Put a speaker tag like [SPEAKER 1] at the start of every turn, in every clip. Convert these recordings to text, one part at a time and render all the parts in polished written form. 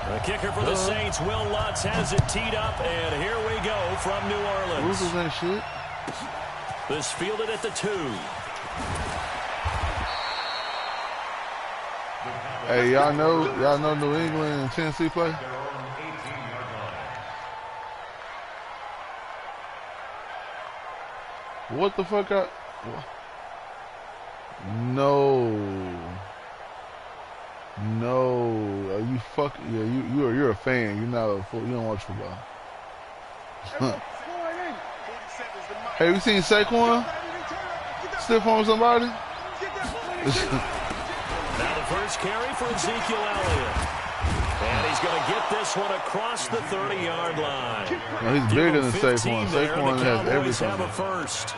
[SPEAKER 1] The kicker for the Saints, Will Lutz, has it teed up, and here we go from New Orleans.
[SPEAKER 2] What was that shit?
[SPEAKER 1] This fielded at the 2.
[SPEAKER 2] Hey, y'all know New England and Tennessee play? What the fuck? No. Are you fuck? Yeah, you're a fan. You're not a. You don't watch football. Hey, you seen Saquon stiff on somebody?
[SPEAKER 1] Now the first carry for Ezekiel Elliott. And he's going to get this one across the 30-yard line.
[SPEAKER 2] No, he's bigger than Saquon. Saquon has everything.
[SPEAKER 1] Have a first.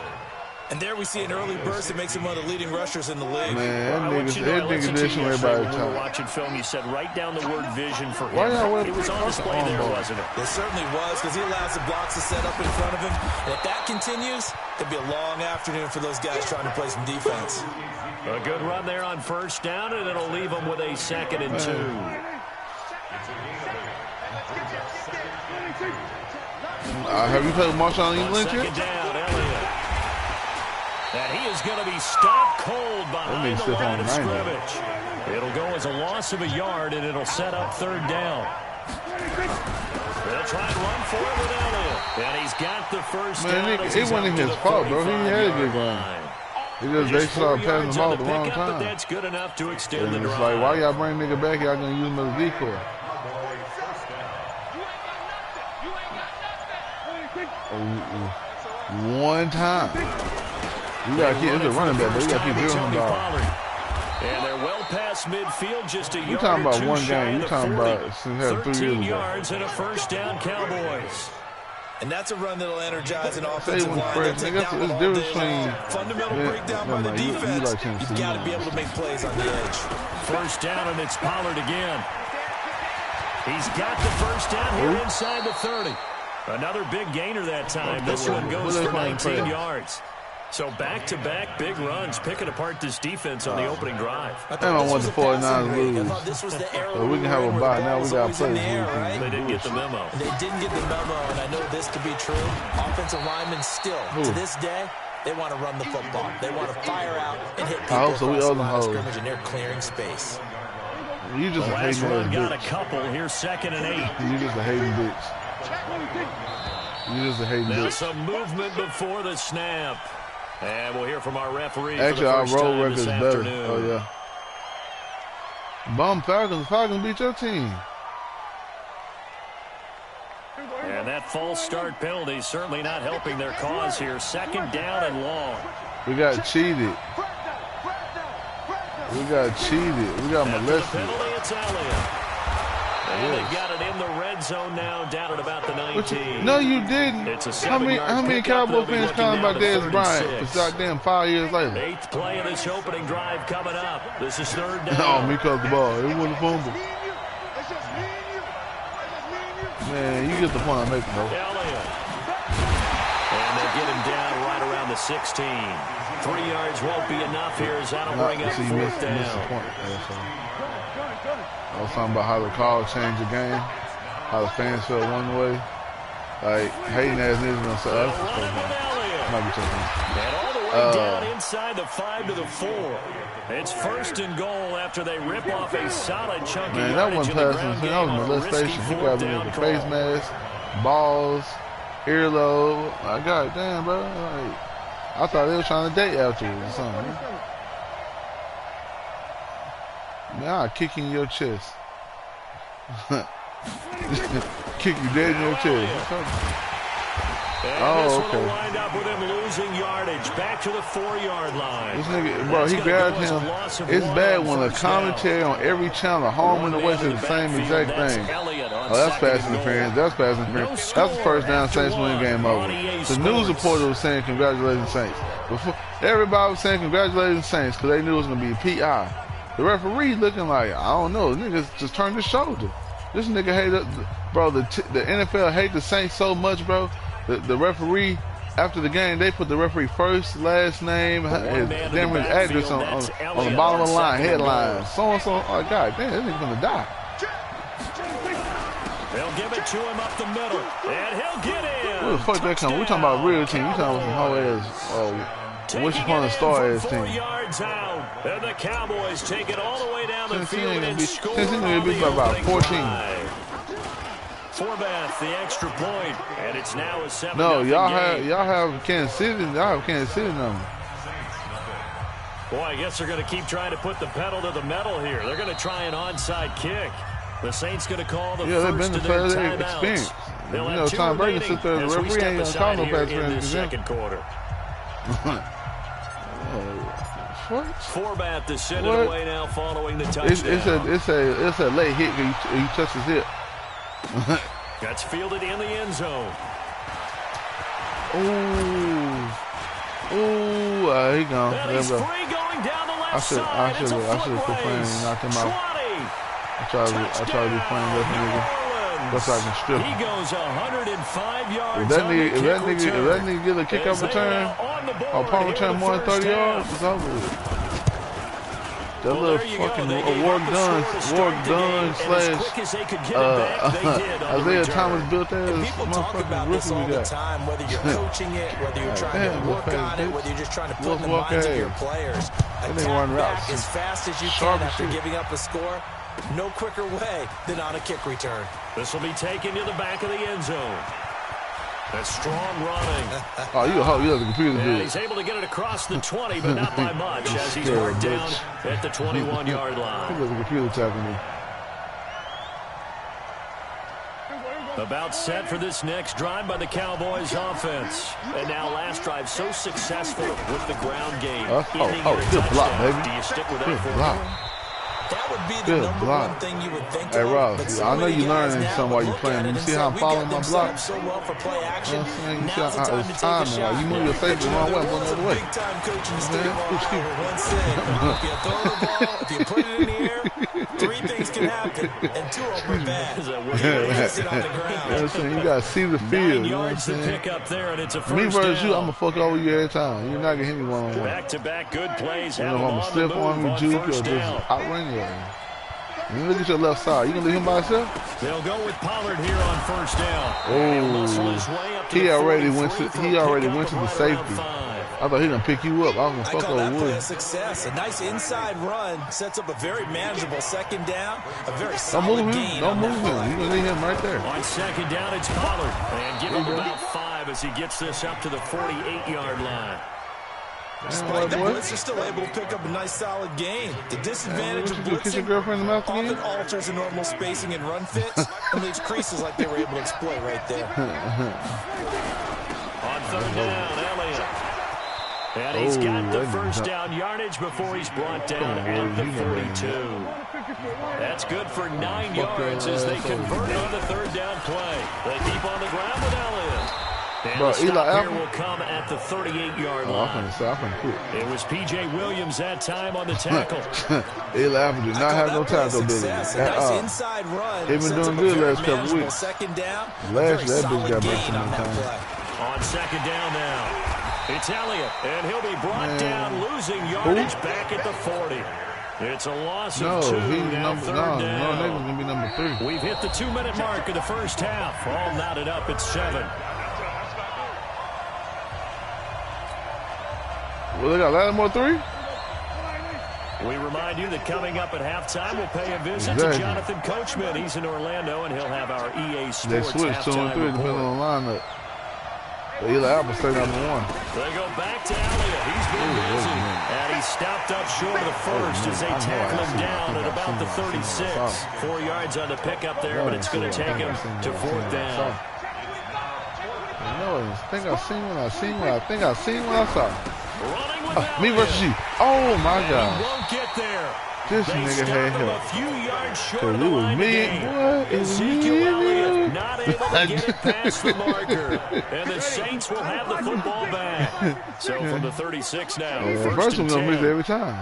[SPEAKER 3] And there we see an early burst that makes him one of the leading rushers in the league.
[SPEAKER 2] Man, that nigga vision everybody
[SPEAKER 1] time. When we were watching film, you said write down the word vision for him.
[SPEAKER 2] It
[SPEAKER 1] was on display there, wasn't it?
[SPEAKER 3] It certainly was, because he allows the blocks to set up in front of him. And if that continues, it'll be a long afternoon for those guys trying to play some defense.
[SPEAKER 1] A good run there on first down, and it'll leave them with a 2nd and 2.
[SPEAKER 2] Have you played Marshawn Lynch yet?
[SPEAKER 1] Second down, Elliott. And he is going to be stopped cold behind the line of scrimmage. It'll go as a loss of a yard, and it'll set up 3rd down. They'll try and run for it with Elliott. And he's got the first down.
[SPEAKER 2] It wasn't his fault, bro. He had a good run. They started passing the ball at the wrong time.
[SPEAKER 1] But that's good enough to extend the drive.
[SPEAKER 2] It's like, why y'all bring nigga back? Y'all going to use him as a decoy. One time. You gotta keep the running back, but you gotta keep doing him ball.
[SPEAKER 1] And they're well past midfield, just a yard.
[SPEAKER 2] You talking about one game? You talking about since had 3 years ago.
[SPEAKER 1] 13 yards and a first down, Cowboys.
[SPEAKER 3] And that's a run that'll energize an offensive line.
[SPEAKER 2] It's different between
[SPEAKER 3] fundamental breakdown by the defense. You've got to be able to make plays on the edge.
[SPEAKER 1] First down, and it's Pollard again. He's got the first down here inside the 30. Another big gainer that time. This one goes for 19 yards. So back-to-back big runs, picking apart this defense on the opening drive.
[SPEAKER 2] I want the 49ers lose. So we can have a bye. Now we got to play.
[SPEAKER 1] They didn't get the memo.
[SPEAKER 3] They didn't get the memo, and I know this to be true. Offensive linemen still, to this day, they want to run the football. They want to fire out and hit people across the line of scrimmage, and they're clearing space.
[SPEAKER 2] You just
[SPEAKER 1] the last run got a couple. Here's 2nd and 8.
[SPEAKER 2] You just a hating bitch. You just a hating bitch.
[SPEAKER 1] There's some movement before the snap. And we'll hear from our referee.
[SPEAKER 2] Actually,
[SPEAKER 1] our
[SPEAKER 2] roll record is better. Oh, yeah. Bum Falcons. Falcons beat your team.
[SPEAKER 1] And that false start penalty certainly not helping their cause here. 2nd down and long.
[SPEAKER 2] We got cheated. We got molested.
[SPEAKER 1] Penalty, it's Elliott. And they got it in the red zone now, down at about the 19.
[SPEAKER 2] No, you didn't.
[SPEAKER 1] It's a
[SPEAKER 2] how many Cowboy fans calling about Dez Bryant? It's goddamn 5 years later.
[SPEAKER 1] 8th play of this opening drive coming up. This is 3rd down.
[SPEAKER 2] No, me caught the ball. It wasn't a fumble. Man, you get the point I'm making, though.
[SPEAKER 1] Elliott. And they get him down right around the 16. 3 yards won't be enough here as that'll bring up 4th down.
[SPEAKER 2] I was talking about how the call changed the game, how the fans felt one way. Like, hating ass niggas gonna say, that's might be taking.
[SPEAKER 1] And all the way down inside the 5 to the 4. It's 1st and goal after they rip off a solid chunk of
[SPEAKER 2] yardage. Man, that wasn't passing. That was molestation. He got me with the face mask, balls, earlobe. Like, goddamn, bro. Like, I thought they were trying to date afterwards or something. Man, I'll kick you in your chest. Kick you dead in your chest.
[SPEAKER 1] Oh, okay. Wind up with him losing yardage back to the 4-yard line.
[SPEAKER 2] This nigga, bro, he grabbed him. It's bad when the commentary on every channel, home and away, says the same exact thing. Oh, that's pass interference. That's pass interference. That's the first down. Saints win game over. The news reporter was saying congratulations Saints. Before everybody was saying congratulations Saints because they knew it was gonna be a PI. The referee looking like, I don't know, the nigga just turned his shoulder. This nigga hated, bro, the NFL hate the Saints so much, bro. The referee, after the game, they put the referee first, last name, his address on the bottom of the line, headline. So-and-so, oh, God damn, this nigga gonna die.
[SPEAKER 1] They'll give it to him up the middle, and he'll get in.
[SPEAKER 2] Where the fuck that come? We talking about a real team. You talking about some whole ass, what's upon the star ass team.
[SPEAKER 1] 4 yards out, and the Cowboys take it all the way down the field and score
[SPEAKER 2] Tennessee be about 14.
[SPEAKER 1] Forbath, the extra point, and it's now a 7-0
[SPEAKER 2] No, y'all
[SPEAKER 1] game.
[SPEAKER 2] have Kansas City. Y'all have Kansas City number.
[SPEAKER 1] Boy, I guess they're going to keep trying to put the pedal to the metal here. They're going to try an onside kick. The Saints going to call the first of their timeouts.
[SPEAKER 2] You know, Tom Brady sit there, the referee ain't gonna call no pass
[SPEAKER 1] in the second
[SPEAKER 2] interference.
[SPEAKER 1] quarter.
[SPEAKER 2] What?
[SPEAKER 1] Forbath to send it away now following the touchdown.
[SPEAKER 2] It's a late hit when he touches his hip.
[SPEAKER 1] That's fielded in the end zone.
[SPEAKER 2] Ooh, he gone.
[SPEAKER 1] And he's free going down the left side.
[SPEAKER 2] I should have quit playing and knocked him out. I try to be playing left nigga. That's how I can strip him.
[SPEAKER 1] He goes 105 yards.
[SPEAKER 2] If that nigga get a kickoff return or punt return more than 30 yards, it's over with. That little fucking Ward Dunn / Isaiah Thomas built that motherfucking rookie we got.
[SPEAKER 3] Time, whether you're coaching it, whether you're trying to work on it, whether you're just trying to put in the minds of your players. Attack back as fast as you can after giving up a score. No quicker way than on a kick return.
[SPEAKER 1] This will be taken to the back of the end zone. That's strong running.
[SPEAKER 2] Oh, you have the computer.
[SPEAKER 1] And he's able to get it across the 20, but not by much, as he's marked down at the 21-yard line.
[SPEAKER 2] He has the computer tapping me.
[SPEAKER 1] About set for this next drive by the Cowboys offense. And now last drive so successful with the ground game.
[SPEAKER 2] Good block, baby.
[SPEAKER 1] Do you stick with
[SPEAKER 2] Good
[SPEAKER 1] that
[SPEAKER 2] block.
[SPEAKER 3] That would be the number one thing you would think
[SPEAKER 2] Hey,
[SPEAKER 3] of.
[SPEAKER 2] Ross, I know you learning something while you're playing. You see how I'm following my block?
[SPEAKER 3] So well for play action.
[SPEAKER 2] You know what I'm saying? You see how it's timing. Like, you move your face the wrong way, I'm going the other way.
[SPEAKER 3] Big time coaching stable. One saying, if you throw the ball, if you put it in the air, 3 things can happen, and 2 of them are bad. Sit on the ground.
[SPEAKER 2] You know what I'm saying? You got to see the field. You know what I'm saying?
[SPEAKER 1] Pick up there, and it's a first
[SPEAKER 2] Me versus
[SPEAKER 1] down.
[SPEAKER 2] you, I'm going to fuck over you every time. You're not going to hit me one-on-one.
[SPEAKER 1] Back-to-back good plays.
[SPEAKER 2] You know if I'm going to slip on me, juke, or just outrun you. You look at your left side. You gonna leave him by himself?
[SPEAKER 1] They'll go with Pollard here on first down.
[SPEAKER 2] Oh, he already went to the safety. I thought he gonna pick you up. I was gonna fuck over Wood.
[SPEAKER 3] Success. A nice inside run sets up a very manageable second down. A very solid gain.
[SPEAKER 2] Don't move him. You gonna leave him right there.
[SPEAKER 1] On second down, it's Pollard, and give him about 5 as he gets this up to the 48-yard line.
[SPEAKER 3] Despite the blitz, they're still able to pick up a nice solid gain. The disadvantage of blitzing often alters the normal spacing and run fits and leaves creases like they were able to exploit right there.
[SPEAKER 1] On third down, Elliott. And he's got the first down yardage before he's brought down at the 42. That's good for 9 yards as they convert on the third down play. They keep on the ground with Elliott. And the stop here will come at the 38-yard line. It was P.J. Williams that time on the tackle.
[SPEAKER 2] Eli Apple did not have no tackle ability at all. He been doing good last couple weeks. Last that bitch got back some time.
[SPEAKER 1] On second down now, it's Elliott, and he'll be brought down, losing yardage back at the 40. It's a loss of 2. Now third down.
[SPEAKER 2] No, they're going to be number 3.
[SPEAKER 1] We've hit the 2-minute mark of the first half. All knotted up at 7.
[SPEAKER 2] Well, they got a lot more 3?
[SPEAKER 1] We remind you that coming up at halftime, we'll pay a visit to Jonathan Coachman. He's in Orlando, and he'll have our EA Sports
[SPEAKER 2] they switch 2 and 3 depending on the lineup. But Eli Apple stay number 1.
[SPEAKER 1] They go back to Elliott. He's been busy. And he stopped up short of the first as they tackle him down at about the 36. 4 yards on the pickup there, but it's going to take him to 4th down.
[SPEAKER 2] I think I seen when I saw it. Me versus you. Oh my God.
[SPEAKER 1] He won't get there.
[SPEAKER 2] This nigga had help.
[SPEAKER 1] A few yards short of the
[SPEAKER 2] it was
[SPEAKER 1] line
[SPEAKER 2] me. What?
[SPEAKER 1] Ezekiel Elliott not able to get it past the marker. And the Saints will have the football back. So from the 36 now.
[SPEAKER 2] First one's going to miss every time.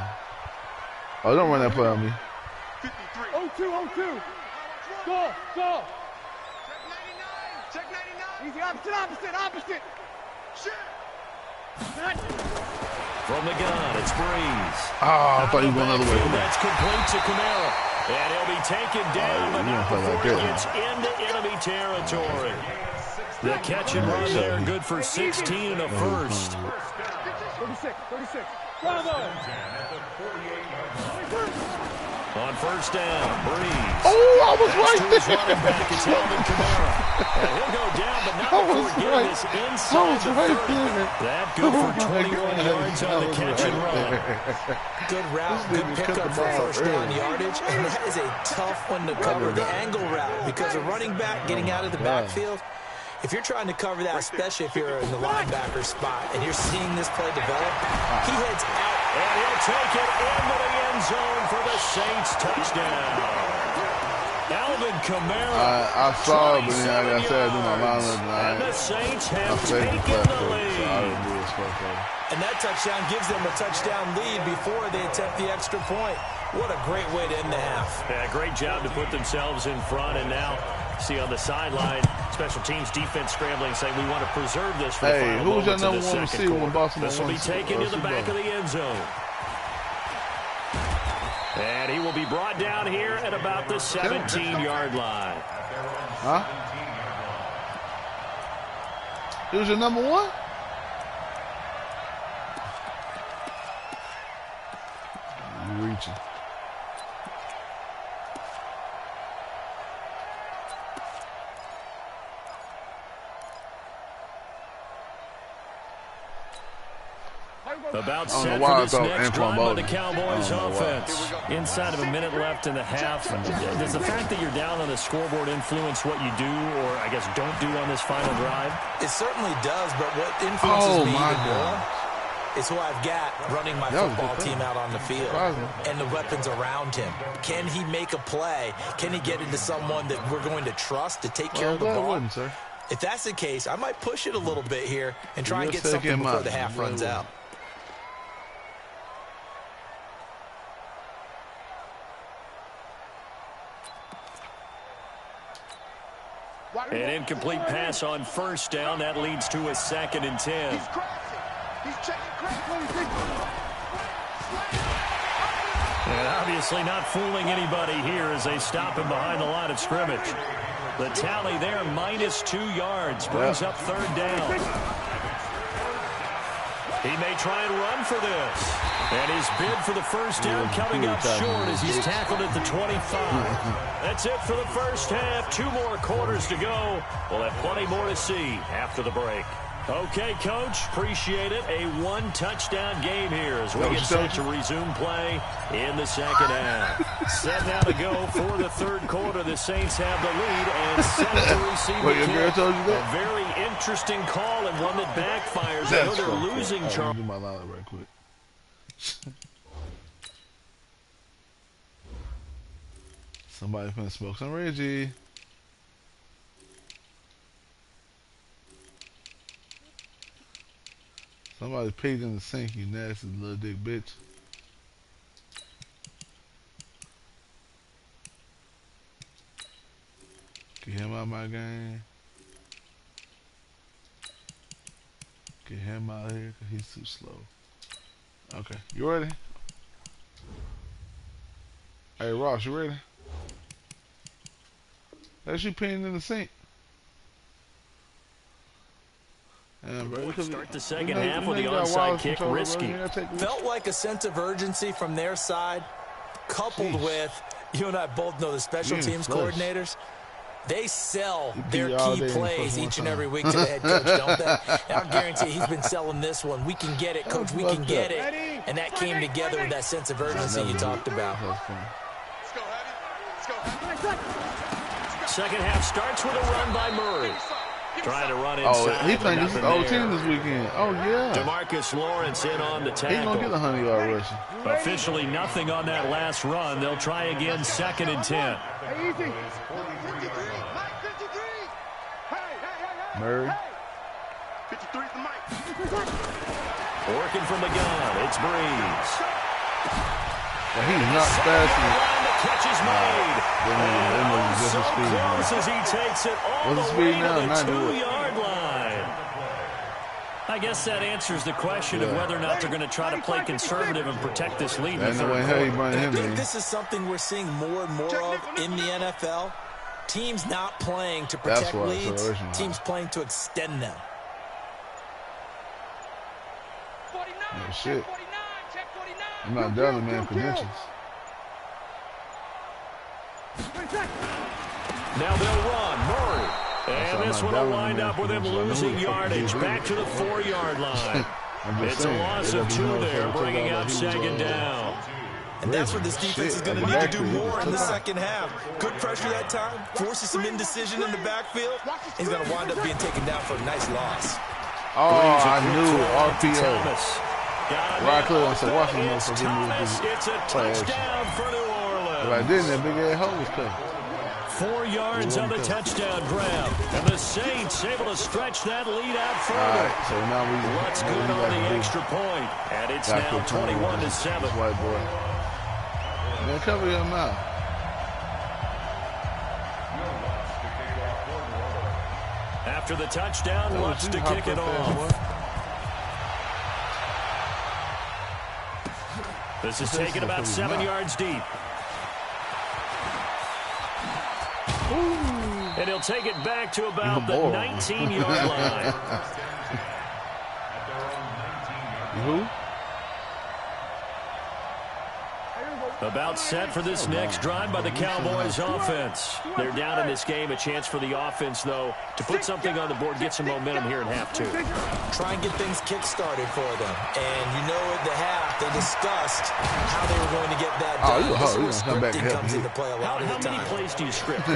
[SPEAKER 2] Oh, don't run that play on me.
[SPEAKER 4] 0-2. Go. Check 99. Easy, opposite. Shit.
[SPEAKER 1] From the gun, it's Breeze.
[SPEAKER 2] Oh, I thought he was going the other way.
[SPEAKER 1] That's complete to Kamara. And he'll be taken down, but not before he gets into enemy territory. The catch and run there, good for 16 and a first.
[SPEAKER 4] 36. Bravo!
[SPEAKER 1] On first down, Breeze.
[SPEAKER 2] Oh, I was right
[SPEAKER 1] there. Running back, it's Alvin Kamara. And he'll go down, but not before getting this inside the 30. That good for 21 yards on the catch and run.
[SPEAKER 3] Good route, good pickup for first down yardage. And that is a tough one to cover, the angle route, because a running back getting out of the backfield, if you're trying to cover that, especially if you're in the linebacker spot and you're seeing this play develop, he heads out.
[SPEAKER 1] And he'll take it into the end zone for the Saints touchdown. Alvin Kamara.
[SPEAKER 2] I saw it, but then like I said, I do my line of
[SPEAKER 1] and the Saints have taken the lead.
[SPEAKER 3] And that touchdown gives them a touchdown lead before they attempt the extra point. What a great way to end the half.
[SPEAKER 1] Yeah, great job to put themselves in front, and now see on the sideline, special teams defense scrambling, saying we want to preserve this for the final
[SPEAKER 2] who's your
[SPEAKER 1] moments
[SPEAKER 2] number
[SPEAKER 1] of the
[SPEAKER 2] one
[SPEAKER 1] second
[SPEAKER 2] receiver when Baltimore
[SPEAKER 1] This will be taken to the back of the end zone. And he will be brought down here at about the 17-yard line.
[SPEAKER 2] Huh? Who's your number one? You reaching.
[SPEAKER 1] About set for this next drive by the Cowboys offense. Inside of a minute left in the half. Does the fact that you're down on the scoreboard influence what you do, or I guess don't do on this final drive?
[SPEAKER 3] It certainly does, but what influences me even more is who I've got running my football team out on the field and the weapons around him. Can he make a play? Can he get into someone that we're going to trust to take care of the ball? If that's the case, I might push it a little bit here and try and get something before the half runs out.
[SPEAKER 1] An incomplete pass on first down. That leads to a 2nd and 10. And obviously not fooling anybody here as they stop him behind the line of scrimmage. The tally there, -2 yards, brings up 3rd down. He may try and run for this. And his bid for the first down coming up short as he's tackled at the 25. That's it for the first half. 2 more quarters to go. We'll have plenty more to see after the break. Okay, Coach, appreciate it. A 1-touchdown game here as we get set to resume play in the second half. Set now to go for the 3rd quarter. The Saints have the lead and set to receive the kick. A very interesting call and one that backfires. I know they're losing, Charles.
[SPEAKER 2] Do my line right quick. Somebody finna smoke some Reggie. Somebody peed in the sink, you nasty little dick bitch. Get him out of my game. Get him out of here because he's too slow. Okay, you ready? Hey, Ross, you ready? That's you peeing in the sink.
[SPEAKER 1] Start the second half with the onside kick risky.
[SPEAKER 3] Felt like a sense of urgency from their side, coupled with, you and I both know the special teams coordinators, they sell their key plays each and every week to the head coach, don't they? And I'll guarantee he's been selling this one. We can get it, coach, we can get it. And that came together with that sense of urgency you talked about.
[SPEAKER 1] Second half starts with a run by Murray. Trying to run inside.
[SPEAKER 2] Oh, he playing this old team this weekend. Oh, yeah.
[SPEAKER 1] DeMarcus Lawrence in on the tackle.
[SPEAKER 2] He's going to get a 100-yard rushing.
[SPEAKER 1] Officially nothing on that last run. They'll try again 2nd and 10.
[SPEAKER 2] Murray.
[SPEAKER 1] Working from the gun. It's Breeze.
[SPEAKER 2] Well, he's not fast enough.
[SPEAKER 1] The catch is made. So close as he takes it all the way to the 2-yard line. I guess that answers the question of whether or not they're going to try to play conservative and protect this lead in the third quarter.
[SPEAKER 3] I think this is something we're seeing more and more of in the NFL. Teams not playing to protect leads, teams playing to extend them.
[SPEAKER 2] Oh, shit. I'm not done, man, credentials.
[SPEAKER 1] Now they'll run. Murray. And this one will wind up with him losing yardage back to the 4-yard line. It's a loss of 2 there, bringing up 2nd down.
[SPEAKER 3] And that's what this defense is going to need to do more in the second half. Good pressure that time, forces some indecision in the backfield. He's going to wind up being taken down for a nice loss.
[SPEAKER 2] Oh, I knew RPO. Right clear, I said, watch this motherfucker.
[SPEAKER 1] It's a touchdown for New Orleans.
[SPEAKER 2] If I didn't, that big ass hole was cut.
[SPEAKER 1] 4 yards on the touchdown grab. And the Saints able to stretch that lead out further.
[SPEAKER 2] All right, so now
[SPEAKER 1] what's good on the extra point? And it's now 21-7.
[SPEAKER 2] White boy. Man, cover your mouth.
[SPEAKER 1] After the touchdown, wants to kick it off. This is taken about 7 yards deep. And he'll take it back to about the 19-yard line.
[SPEAKER 2] Who?
[SPEAKER 1] About set for this next drive by the Cowboys offense. They're down in this game. A chance for the offense, though, to put something on the board, get some momentum here in half 2.
[SPEAKER 3] Try and get things kick-started for them. And you know at the half, they discussed how they were going to get that done. Scripting comes into play a lot of the time.
[SPEAKER 1] How many plays do you script?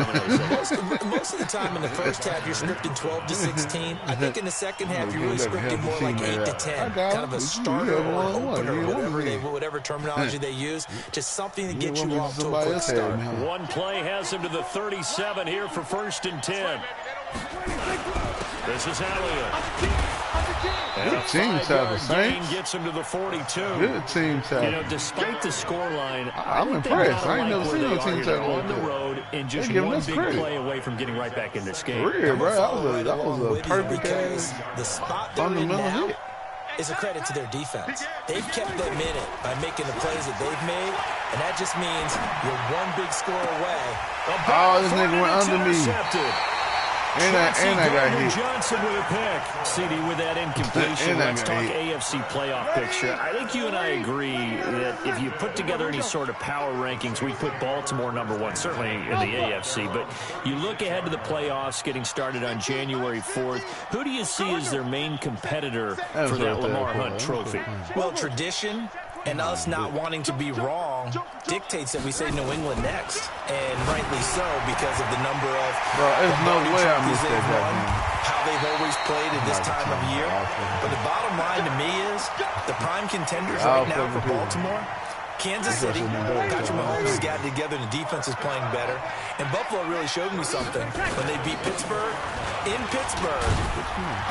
[SPEAKER 3] Most of the time in the first half, you're scripting 12 to 16. I think in the second half, you're really scripting more like 8 to 10. Kind of a starter or an opener, whatever terminology they use. Just something to get you off to a quick start.
[SPEAKER 1] One play has him to the 37 here for 1st and 10. This is Elliott.
[SPEAKER 2] Good team type of Saints.
[SPEAKER 1] Gets him to the 42.
[SPEAKER 2] Good team type.
[SPEAKER 1] You know, despite the scoreline,
[SPEAKER 2] I'm impressed. I ain't never seen no team type
[SPEAKER 1] on the road and just one big play away from getting right back in this game.
[SPEAKER 2] Real, bro. That was a perfect ass
[SPEAKER 3] the spot they're in now is a credit to their defense. They've kept them in it by making the plays that they've made, and that just means you're one big score away.
[SPEAKER 2] Oh, this nigga went under me. And I got hit.
[SPEAKER 1] Johnson with a pick. CD with that incompletion. Let's talk AFC playoff picture. I think you and I agree that if you put together any sort of power rankings, we put Baltimore #1, certainly in the AFC. But you look ahead to the playoffs getting started on January 4th. Who do you see as their main competitor for that Lamar Hunt trophy?
[SPEAKER 3] Well, tradition and us not wanting to be wrong dictates that we say New England next. And rightly so, because of the number of
[SPEAKER 2] there's no way I missed that
[SPEAKER 3] won, how they've always played at this time of year. But the bottom line to me is the prime contenders right now for Baltimore, Kansas City. Patrick Mahomes has gotten together, the defense is playing better. And Buffalo really showed me something when they beat Pittsburgh in Pittsburgh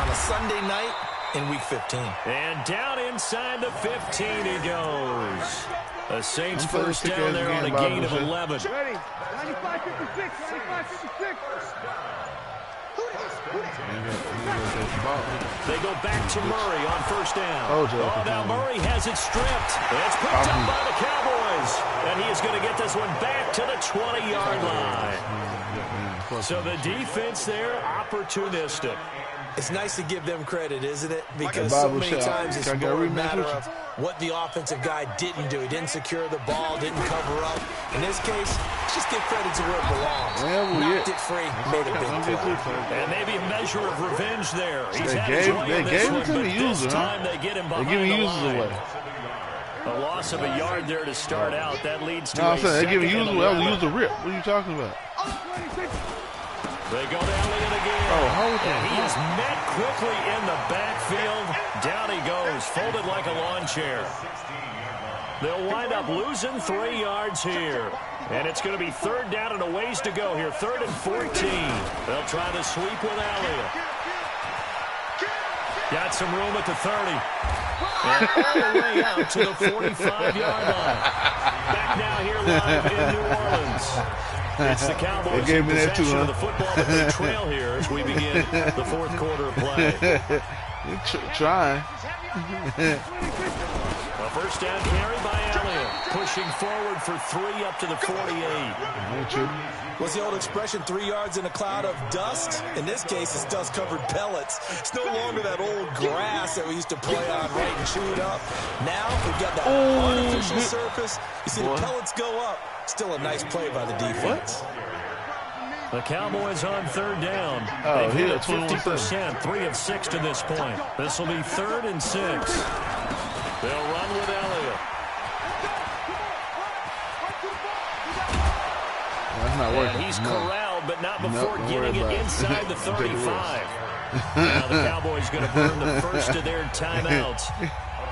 [SPEAKER 3] on a Sunday night in Week 15.
[SPEAKER 1] And down inside the 15 he goes. The Saints first down there on a gain of 11.
[SPEAKER 4] Ready. 95-56. 95-56.
[SPEAKER 1] They go back to Murray on first down. Oh, now Murray has it stripped. It's picked up by the Cowboys. And he is going to get this one back to the 20-yard line. So the defense there, opportunistic.
[SPEAKER 3] It's nice to give them credit, isn't it? Because so many times it's more a matter of what the offensive guy didn't do. He didn't secure the ball, didn't cover up. In this case, just give credit to where it belongs. Knocked it free, made a big play.
[SPEAKER 1] And maybe a measure of revenge there. He's had his way in this one, but this time they get him behind the line. A loss of a yard there to start out. That leads to a second and 11.
[SPEAKER 2] That was use the rip. What are you talking about?
[SPEAKER 1] They go to Elliott again. And he is met quickly in the backfield. Down he goes, folded like a lawn chair. They'll wind up losing 3 yards here. And it's going to be 3rd down and a ways to go here. 3rd and 14. They'll try the sweep with Elliott. Got some room at the 30. And all the way out to the 45-yard line. Back now here live in New Orleans. It's the Cowboys in possession of the football, but they trail here as we begin the 4th quarter of play.
[SPEAKER 2] Trying.
[SPEAKER 1] A first down carry by Elliott. Pushing forward for 3 up to the 48.
[SPEAKER 3] What's the old expression, 3 yards in a cloud of dust? In this case, it's dust-covered pellets. It's no longer that old grass that we used to play on, right, and chew it up. Now we've got that artificial surface. You see the pellets go up. Still a nice play by the defense.
[SPEAKER 1] The Cowboys on third down.
[SPEAKER 2] They've
[SPEAKER 1] hit it 50%, 3 of 6 to this point. This will be 3rd and 6. They'll run with Elliott.
[SPEAKER 2] That's not working.
[SPEAKER 1] And he's corralled, but not before getting it inside the 35. Now the Cowboys going to burn the first of their timeouts.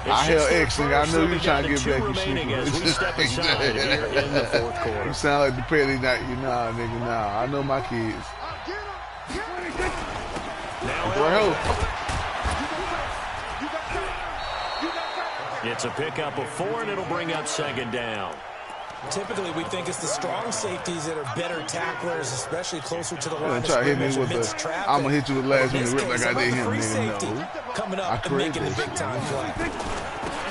[SPEAKER 2] I held X, and I knew you trying to get back.
[SPEAKER 1] Remaining as we step aside here in the 4th quarter.
[SPEAKER 2] You sound like the petty night. Nah, nigga, nah. I know my kids.
[SPEAKER 1] Now it's a pickup of 4, and it'll bring up 2nd down.
[SPEAKER 3] Typically, we think it's the strong safeties that are better tacklers, especially closer to the line of
[SPEAKER 2] try to hit me
[SPEAKER 3] scrimmage
[SPEAKER 2] with the, I'm going to hit you with the last one and rip like I did him.
[SPEAKER 3] Safety coming up and making the big-time play.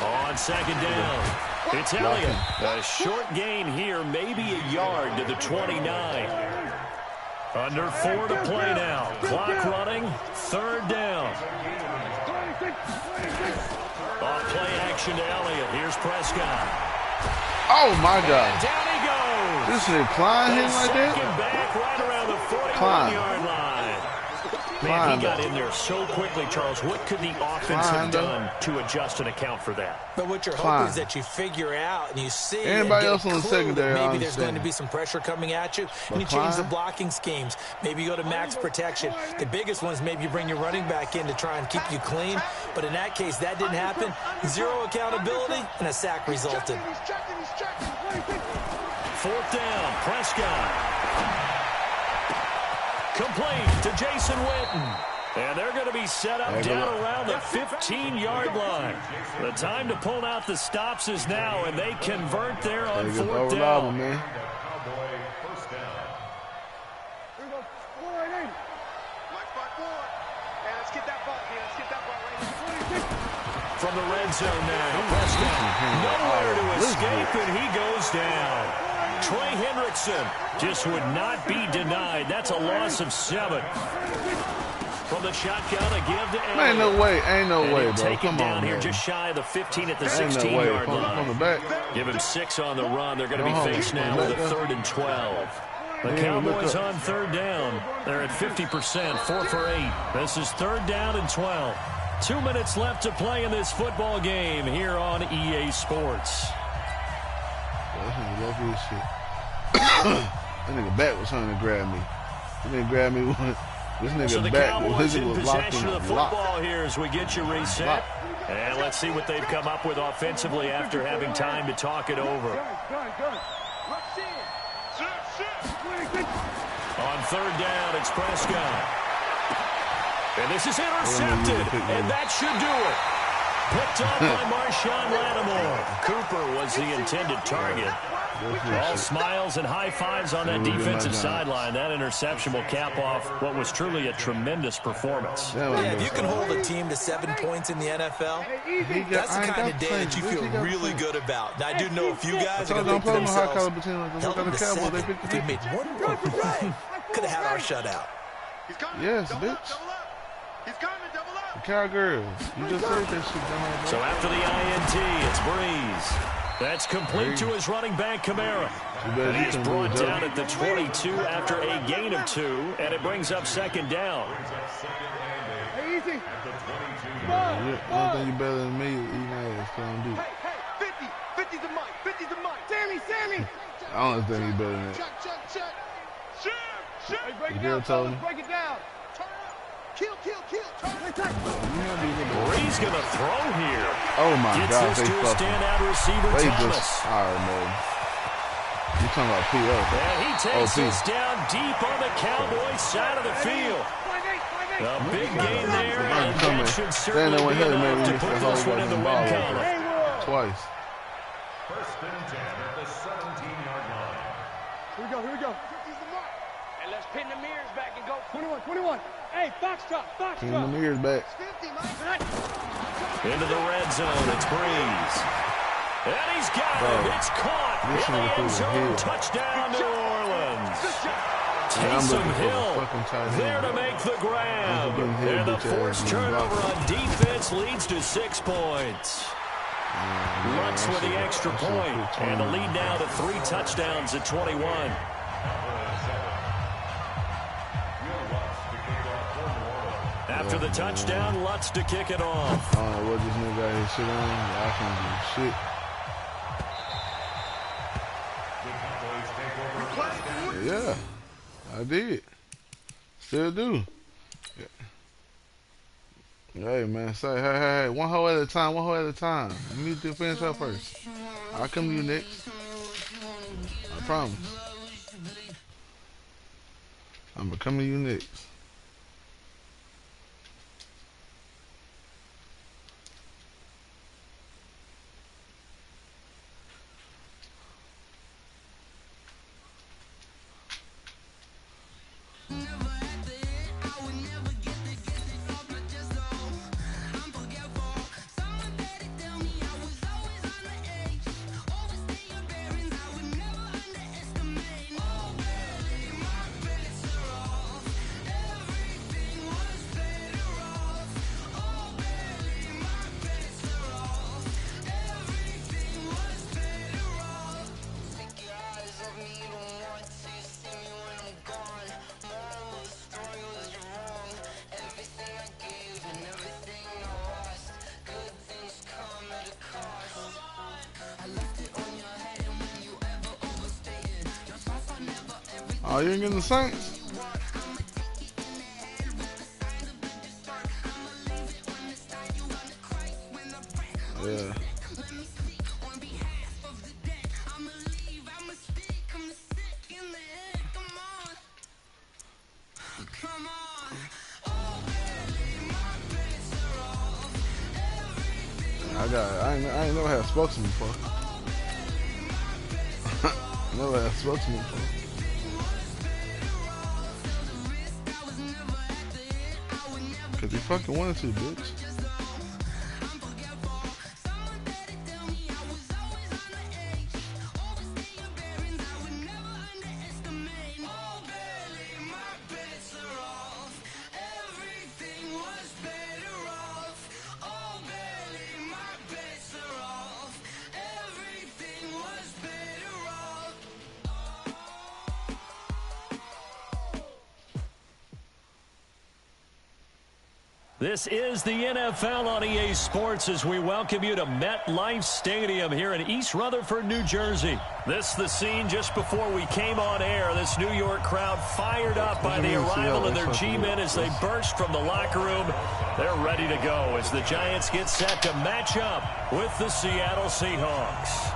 [SPEAKER 1] On 2nd down, it's Elliott. A short gain here, maybe a yard to the 29. Under 4 to play now. Clock running, 3rd down. Off play action to Elliott. Here's Prescott.
[SPEAKER 2] Oh, my God.
[SPEAKER 1] And down he goes.
[SPEAKER 2] This is Klein hitting like that?
[SPEAKER 1] Back right around the 41-yard line. Man, he got in there so quickly, Charles. What could the offense have done to adjust and account for that?
[SPEAKER 3] But what you're hoping is that you figure out and you see
[SPEAKER 2] anybody else on the secondary,
[SPEAKER 3] maybe there's going to be some pressure coming at you, and you change the blocking schemes. Maybe you go to max protection. The biggest one is maybe you bring your running back in to try and keep you clean. But in that case, that didn't happen. 0 accountability, and a sack resulted.
[SPEAKER 1] 4th down, Prescott. Complete to Jason Witten. And they're going to be set up down around the 15-yard line. The time to pull out the stops is now, and they convert there on 4th down.
[SPEAKER 2] Man.
[SPEAKER 1] From the red zone now, Prescott nowhere to escape, and he goes down. Trey Hendrickson just would not be denied. That's a loss of 7. From the shotgun, a give to Elliott.
[SPEAKER 2] Ain't no way, bro.
[SPEAKER 1] Come on, here just shy of the 15 at the 16-yard line. Give him 6 on the run. They're going to be faced now with a 3rd and 12. The Cowboys on 3rd down. They're at 50%, 4 for 8. This is 3rd down and 12. 2 minutes left to play in this football game here on EA Sports.
[SPEAKER 2] That nigga back was trying to grab me. That nigga grabbed me. This nigga back was locked in
[SPEAKER 1] the football here as we get you reset. And let's see what they've come up with offensively after having time to talk it over. On 3rd down, it's Prescott. And this is intercepted, and that should do it. Picked off by Marshawn Lattimore. Cooper was the intended target. All smiles and high fives on that defensive sideline. That interception will cap off what was truly a tremendous performance.
[SPEAKER 3] Yeah, if you can hold a team to 7 points in the NFL, that's the kind of day that you feel really good about. Now, I do know a few guys are going to think to themselves, held them to 7. If we made one more run, could have had our shutout.
[SPEAKER 2] Yes, bitch. The Cowgirls. You just said that shit.
[SPEAKER 1] So after the INT, it's Breeze. That's complete to his running back, Kamara. And he's brought down at the 22 after a gain of 2, and it brings up 2nd down.
[SPEAKER 4] Hey, easy.
[SPEAKER 2] One thing you better than me is eating ass. Don't do.
[SPEAKER 4] Hey, 50's a mic. 50's a mic. Sammy.
[SPEAKER 2] I don't think he's better than that.
[SPEAKER 4] Check. Hey, break it
[SPEAKER 2] down,
[SPEAKER 4] fellas. Break it down. Kill.
[SPEAKER 1] Breeze going to throw here.
[SPEAKER 2] Oh, my God.
[SPEAKER 1] Gets this to a standout receiver, Thomas.
[SPEAKER 2] All right, man. You talking about P.O.
[SPEAKER 1] And he takes this down deep on the Cowboys side of the field. A big gain there, and that should certainly be enough to put this one in the win column.
[SPEAKER 2] Twice.
[SPEAKER 4] First and 10 at the 17-yard line. Here we go. right, let's pin the mirrors back and go. 21, 21. Hey, foxtrot.
[SPEAKER 2] Pin the mirrors back.
[SPEAKER 1] Into the red zone, it's Breeze. And he's got it. It's caught in the end zone. Touchdown, New Orleans. Taysom Hill there to make the grab. And the forced turnover on defense leads to 6 points. Lutz with the extra point, and the lead now to 3 touchdowns at 21. After the touchdown, Lutz to kick it off.
[SPEAKER 2] I don't know what this nigga got his shit on. I can't do shit. Yeah, I did. Still do. Yeah. Hey, man, say, hey, one hole at a time, one hole at a time. Let me do finish up first. I'll come to you next. I promise. I'm going to come to you next. Oh, you ain't getting the Saints? Yeah. I ain't never had a spokesman before. Never had a spokesman before. Cause he fucking wanted to, bitch.
[SPEAKER 1] This is the NFL on EA Sports as we welcome you to MetLife Stadium here in East Rutherford, New Jersey. This the scene just before we came on air. This New York crowd fired up by the arrival of their G-men as they burst from the locker room. They're ready to go as the Giants get set to match up with the Seattle Seahawks.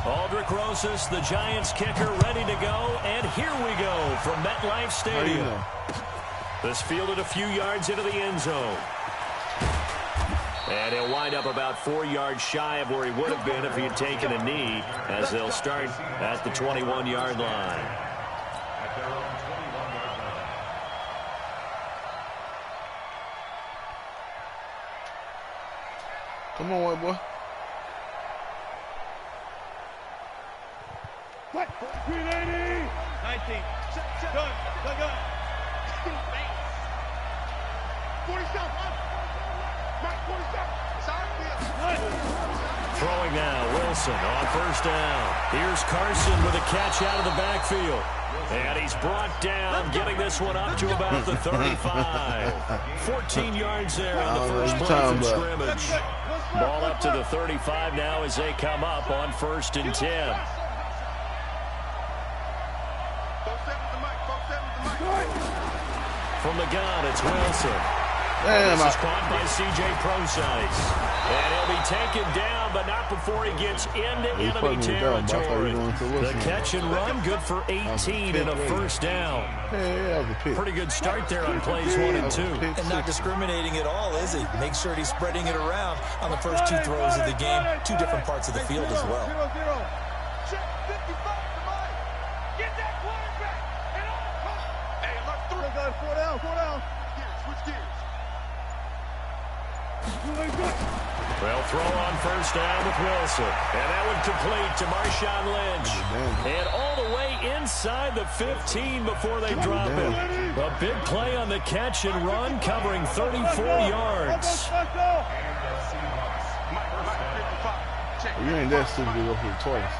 [SPEAKER 1] Aldrich Rosas, the Giants kicker, ready to go. And here we go from MetLife Stadium. This fielded a few yards into the end zone. And he'll wind up about 4 yards shy of where he would have been if he had taken a knee, as they'll start at the 21-yard line.
[SPEAKER 2] Come on, white boy.
[SPEAKER 4] What? 380! 19. Gun. 47. Mark 47.
[SPEAKER 1] Throwing now, Wilson on first down. Here's Carson with a catch out of the backfield. And he's brought down, getting this one up to about the 35. 14 yards there on the first play from scrimmage. Ball up to the 35 now as they come up on 1st and 10. From the gun, it's Wilson. This is caught by C.J. Procise. And he'll be taken down, but not before he gets into enemy territory. The catch and run, good for 18 and a first down. Pretty good start there on plays 1 and 2.
[SPEAKER 3] And not discriminating at all, is he? Make sure he's spreading it around on the first 2 throws of the game. 2 different parts of the field as well.
[SPEAKER 4] Check 55.
[SPEAKER 1] Well, throw on first down with Wilson. And that would complete to Marshawn Lynch. And all the way inside the 15 before they drop it. A big play on the catch and run, covering 34 yards.
[SPEAKER 2] You ain't that stupid to go for it twice.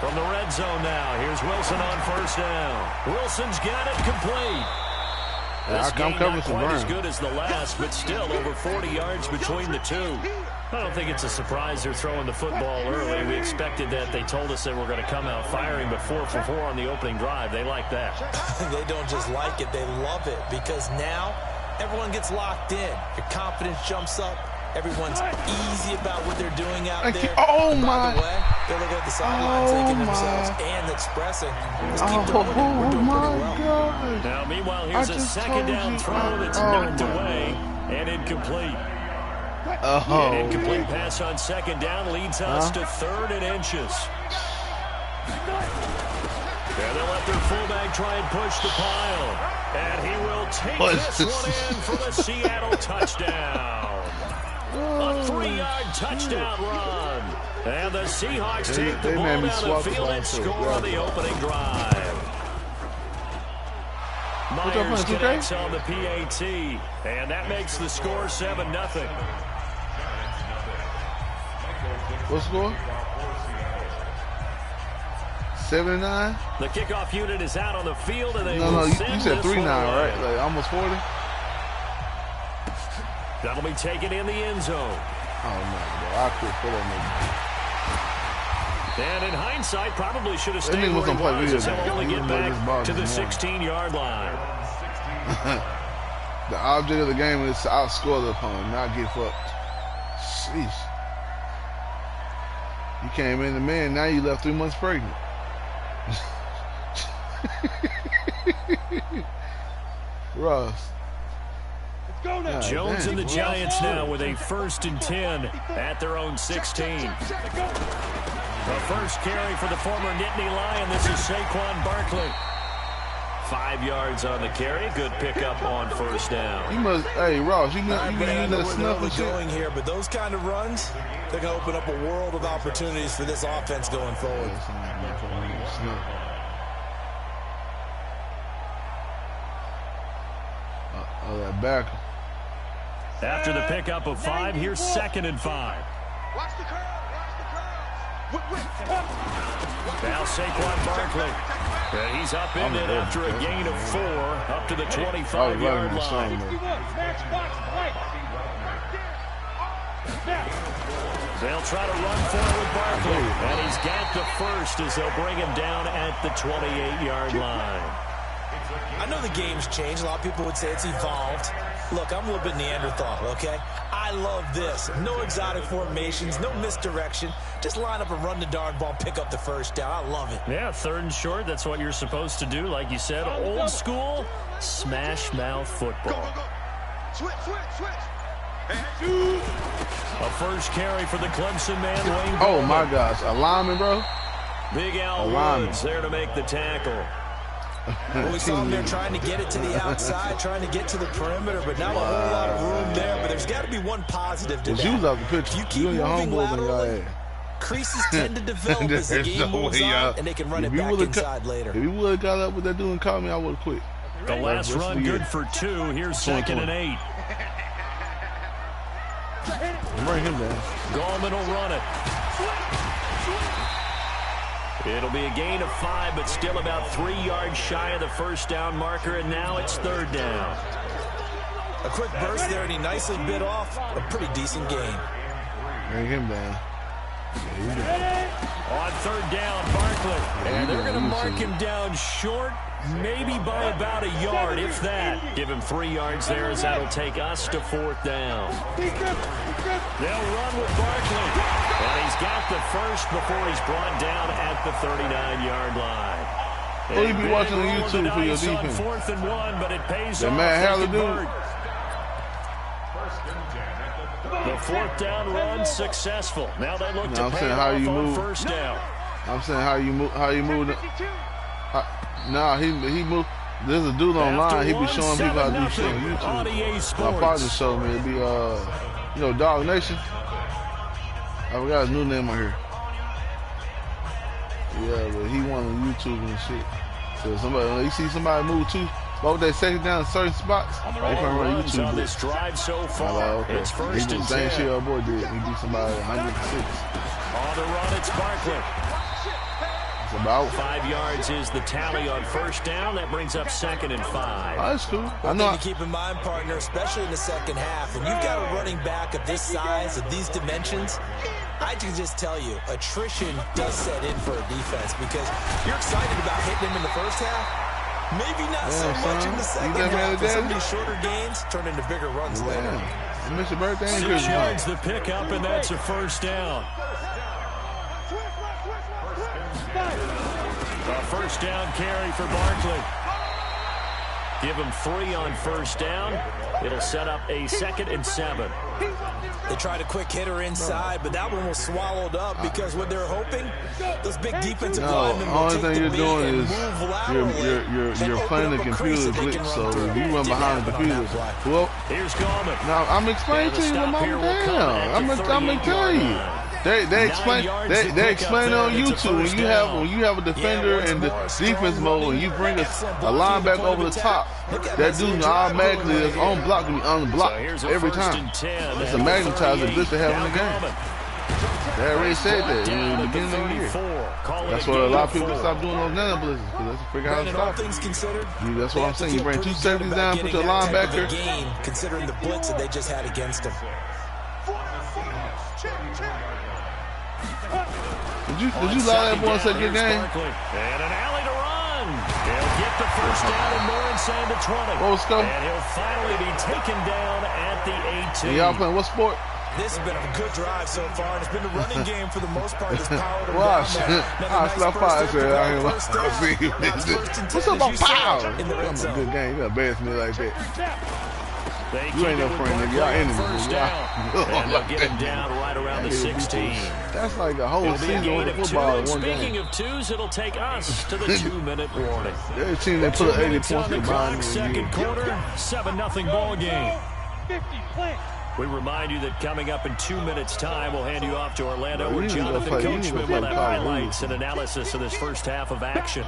[SPEAKER 1] From the red zone now, here's Wilson on first down. Wilson's got it complete. This game not quite as good as the last, but still over 40 yards between the two. I don't think it's a surprise they're throwing the football early. We expected that. They told us they were going to come out firing, but 4 for 4 on the opening drive. They like that.
[SPEAKER 3] They don't just like it, they love it, because now everyone gets locked in. Your confidence jumps up. Everyone's easy about what they're doing out there.
[SPEAKER 2] Oh,
[SPEAKER 3] by the way, they're looking at the sidelines thinking themselves and expressing. Let's keep doing it. We're doing pretty well.
[SPEAKER 2] God.
[SPEAKER 1] Now, meanwhile, here's a second down throw that's knocked away and incomplete. An incomplete pass on second down leads us to 3rd and inches. And they'll let their fullback try and push the pile. And he will take this one in for the Seattle touchdown. A 3-yard touchdown run. And the Seahawks take the ball down the field and score on the opening drive. Myers connects on the PAT. And that makes the score 7-0.
[SPEAKER 2] What score? 7-9?
[SPEAKER 1] The kickoff unit is out on the field, and they
[SPEAKER 2] you said 3-9, right? Like almost 40?
[SPEAKER 1] That'll be taken in the end zone.
[SPEAKER 2] Oh, no, bro. I quit for that
[SPEAKER 1] nigga. And in hindsight, probably should have stayed where he was, as he'll only get back to the 16-yard line.
[SPEAKER 2] The object of the game is to outscore the opponent, not get fucked. Sheesh. You came in the man, now you left 3 months pregnant. Ross.
[SPEAKER 1] Jones and the Giants now with a 1st and 10 at their own 16. The first carry for the former Nittany Lion. This is Saquon Barkley. 5 yards on the carry. Good pickup on first down.
[SPEAKER 2] You must, hey Ross, you use that snuff and shit.
[SPEAKER 3] Going here, but those kind of runs, they're gonna open up a world of opportunities for this offense going forward.
[SPEAKER 2] That back.
[SPEAKER 1] After the pickup of 5, here's 2nd and 5.
[SPEAKER 4] Watch the curl.
[SPEAKER 1] Now Saquon Barkley. And he's up in it after a gain of 4 up to the 25-yard line. They'll try to run forward with Barkley. And he's got the first as they'll bring him down at the 28-yard line.
[SPEAKER 3] I know the game's changed. A lot of people would say it's evolved. Look, I'm a little bit Neanderthal, okay? I love this. No exotic formations, no misdirection. Just line up and run the darn ball, pick up the first down. I love it.
[SPEAKER 1] Yeah, 3rd and short. That's what you're supposed to do. Like you said, old school, smash mouth football.
[SPEAKER 4] Switch.
[SPEAKER 1] A first carry for the Clemson man, Wayne.
[SPEAKER 2] Oh, my gosh. A lineman, bro?
[SPEAKER 1] Big Al Woods there to make the tackle.
[SPEAKER 3] Well, we saw him there trying to get it to the outside, trying to get to the perimeter, but not a whole lot of room there. But there's got to be one positive to that.
[SPEAKER 2] Out the picture.
[SPEAKER 3] If you keep moving laterally, creases tend to develop as the game moves on, and they can run it back inside later.
[SPEAKER 2] If you would have got up with that dude and caught me, I would have quit.
[SPEAKER 1] The last run good for 2. Here's 2nd and 8.
[SPEAKER 2] Bring him down.
[SPEAKER 1] Gallman will run it. It'll be a gain of 5, but still about 3 yards shy of the first down marker, and now it's 3rd down.
[SPEAKER 3] A quick burst there, and he nicely bit off a pretty decent gain.
[SPEAKER 2] Bring him down.
[SPEAKER 1] On 3rd down, Barkley. And they're going to mark him down short, maybe by about a yard, if that. Give him 3 yards there, as that'll take us to 4th down. They'll run with Barkley. And he's got the first before he's brought down at the 39-yard line.
[SPEAKER 2] Well, you be watching on YouTube for your defense.
[SPEAKER 1] 4th and 1, but it pays
[SPEAKER 2] that
[SPEAKER 1] off.
[SPEAKER 2] Matt Howard dude.
[SPEAKER 1] The 4th down run successful. Now they look to pay off on first down.
[SPEAKER 2] I'm saying how you move Nah, he moved. There's a dude online. He be showing people how to do shit on YouTube. My partner showed me. It be you know, Dog Nation. I forgot his new name on here. Yeah, but he won on YouTube and shit. So somebody, you see somebody move too. What they second down in certain spots? They come run YouTube.
[SPEAKER 1] On this drive so far,
[SPEAKER 2] like, okay.
[SPEAKER 1] It's first
[SPEAKER 2] and 10. Same shit our boy did. He beat somebody 106.
[SPEAKER 1] On the run, it's Barkley.
[SPEAKER 2] It's about
[SPEAKER 1] 5 yards is the tally on first down. That brings up 2nd and 5.
[SPEAKER 2] Oh, that's cool.
[SPEAKER 3] I know. You keep in mind, partner, especially in the second half, and you've got a running back of this size, of these dimensions. I can just tell you, attrition does set in for a defense because you're excited about hitting him in the first half. Maybe not so much in the second half. Some of these shorter gains turn into bigger runs later.
[SPEAKER 2] You miss your birthday?
[SPEAKER 1] 6 yards the pickup, and that's a first down. A first down carry for Barkley. Give him 3 on first down. It'll set up a 2nd and 7.
[SPEAKER 3] They tried a quick hitter inside, but that one was swallowed up because what they're hoping, those big defensive linemen will take the lead and move laterally.
[SPEAKER 2] You're playing the computer glitch, so if you run behind the computer, well,
[SPEAKER 1] here's Gallman.
[SPEAKER 2] Now I'm explaining to you, I'm gonna tell you. They explain on YouTube when you have a defender in the defense mode and you bring a linebacker over the top, that dude automatically is on block and be unblocked every time. It's a magnetizer glitch they have in the game. They already said that in the beginning of the year. That's why a lot of people stop doing those nano blitzes because that's to figure out how to stop it. That's what I'm saying. You bring 2 safeties down, put your linebacker.
[SPEAKER 3] Considering the blitz that they just had against them.
[SPEAKER 2] Did you allow that boy to say good game?
[SPEAKER 1] And an alley to run. He'll get the first down and more inside the 20.
[SPEAKER 2] What was score?
[SPEAKER 1] And he'll finally be taken down at the 18.
[SPEAKER 2] Y'all playing what sport?
[SPEAKER 3] This has been a good drive so far, and it's been the running game for the most part that's powered them
[SPEAKER 2] Watch.
[SPEAKER 3] down there.
[SPEAKER 2] What's up, my power? That's a good game. You embarrass me like that. You ain't no friend, nigga. Y'all enemies.
[SPEAKER 1] And they'll get him down right around the 16.
[SPEAKER 2] That's like a whole season of football in one game.
[SPEAKER 1] Speaking of twos, it'll take us to the 2-minute warning.
[SPEAKER 2] Every team they put 80 points combined.
[SPEAKER 1] Second quarter, 7-0 ball game. We remind you that coming up in 2 minutes' time, we'll hand you off to Orlando where Jonathan Coachman will have highlights and analysis of this first half of action.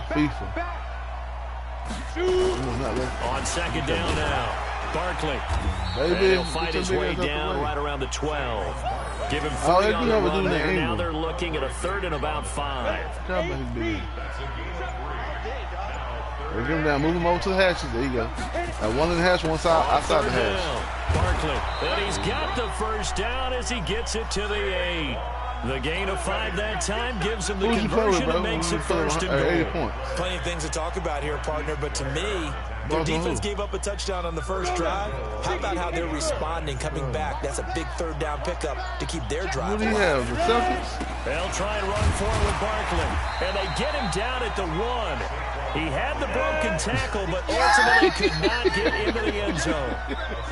[SPEAKER 1] On second down now. Barkley. He'll fight his way down right around the 12. Give him 3 on the run there. Now they're looking at a 3rd and about 5.
[SPEAKER 2] Give him down. Move him over to the hatches. There you go. One in the hatch, one side outside the hatch.
[SPEAKER 1] Barkley. And he's got the first down as he gets it to the 8. The gain of 5 that time gives him the conversion and makes it 1st and goal.
[SPEAKER 3] Plenty of things to talk about here, partner, but to me, their defense gave up a touchdown on the first drive. How about how they're responding, coming back? That's a big 3rd down pickup to keep their drive.
[SPEAKER 2] What do you have, the Celtics?
[SPEAKER 1] They'll try and run forward with Barkley, and they get him down at the 1. He had the broken tackle, but ultimately could not get into the end zone.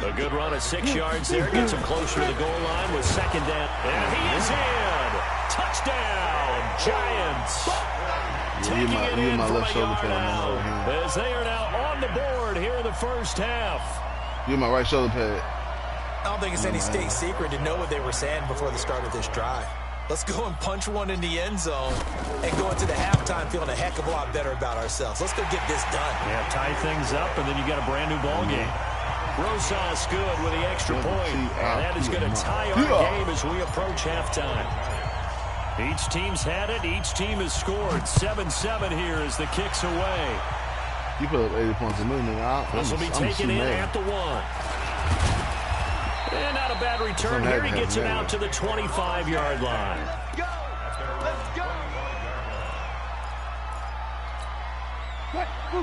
[SPEAKER 1] A good run of 6 yards there gets him closer to the goal line with 2nd down. And he is in. Touchdown, Giants. Taking it in from a yard out as they are now on the board here in the first half.
[SPEAKER 2] You're my right shoulder pad.
[SPEAKER 3] I don't think it's any state secret to know what they were saying before the start of this drive. Let's go and punch one in the end zone and go into the halftime feeling a heck of a lot better about ourselves. Let's go get this done.
[SPEAKER 1] Yeah, tie things up, and then you got a brand new ball game. Rosas good with the extra point, and that is going to tie our game as we approach halftime. Each team's had it. Each team has scored. 7-7 here as the kick's away.
[SPEAKER 2] You put up 80 points a minute.
[SPEAKER 1] This will be taken in at the 1. And not a bad return here. He gets it out to the 25-yard line.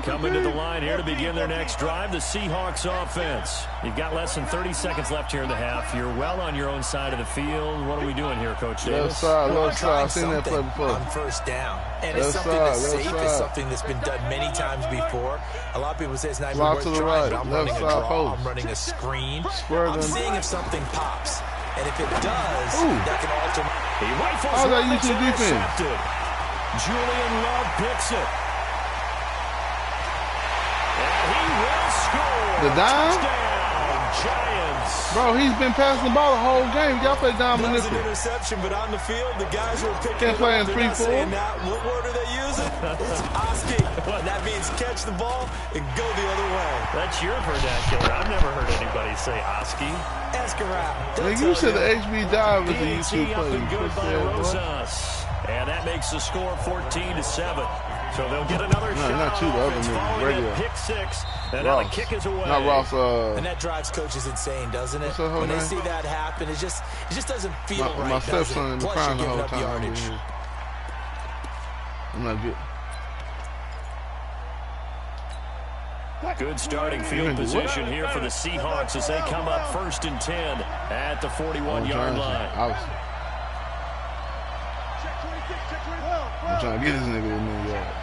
[SPEAKER 1] Coming to the line here to begin their next drive, the Seahawks offense. You've got less than 30 seconds left here in the half. You're well on your own side of the field. What are we doing here, Coach Davis?
[SPEAKER 2] Left side. I've seen that play before.
[SPEAKER 3] On first down. And it's something that's safe. It's something that's been done many times before. A lot of people say it's not even worth trying, but I'm running a draw. I'm running a screen. I'm seeing if something pops. And if it does, that can alter.
[SPEAKER 1] He rifles one.
[SPEAKER 2] Defense?
[SPEAKER 1] Julian Love picks it. score.
[SPEAKER 2] The dime?
[SPEAKER 1] Touchdown, Giants.
[SPEAKER 2] Bro, he's been passing the ball the whole game. Y'all play dime
[SPEAKER 3] That was an
[SPEAKER 2] manipulator.
[SPEAKER 3] interception, but on the field, the guys who are picking
[SPEAKER 2] Can't play in
[SPEAKER 3] they're not
[SPEAKER 2] 3-4.
[SPEAKER 3] saying that. What word are they using? It's Oski. That means catch the ball and go the other way.
[SPEAKER 1] That's your vernacular. I've never heard anybody say Oski.
[SPEAKER 3] Ask around.
[SPEAKER 2] Like you said, the HB dive is a YouTube
[SPEAKER 1] DT up
[SPEAKER 2] play.
[SPEAKER 1] and good by Rosas. And that makes the score 14-7. So they'll get another shot.
[SPEAKER 2] Not two, the other
[SPEAKER 1] It's
[SPEAKER 2] niggas,
[SPEAKER 1] following
[SPEAKER 2] regular.
[SPEAKER 1] that pick six. And now the kick is away.
[SPEAKER 2] Not Ross.
[SPEAKER 3] And that drives coaches insane, doesn't it? When they see that happen, it just doesn't feel right.
[SPEAKER 2] My stepson
[SPEAKER 3] Plus,
[SPEAKER 2] crying the
[SPEAKER 3] you're
[SPEAKER 2] whole
[SPEAKER 3] giving up yardage.
[SPEAKER 2] time. I'm not good.
[SPEAKER 1] Good starting field position here for the Seahawks as they come up 1st and 10 at the 41-yard line.
[SPEAKER 2] I'm trying to get this nigga in there yards.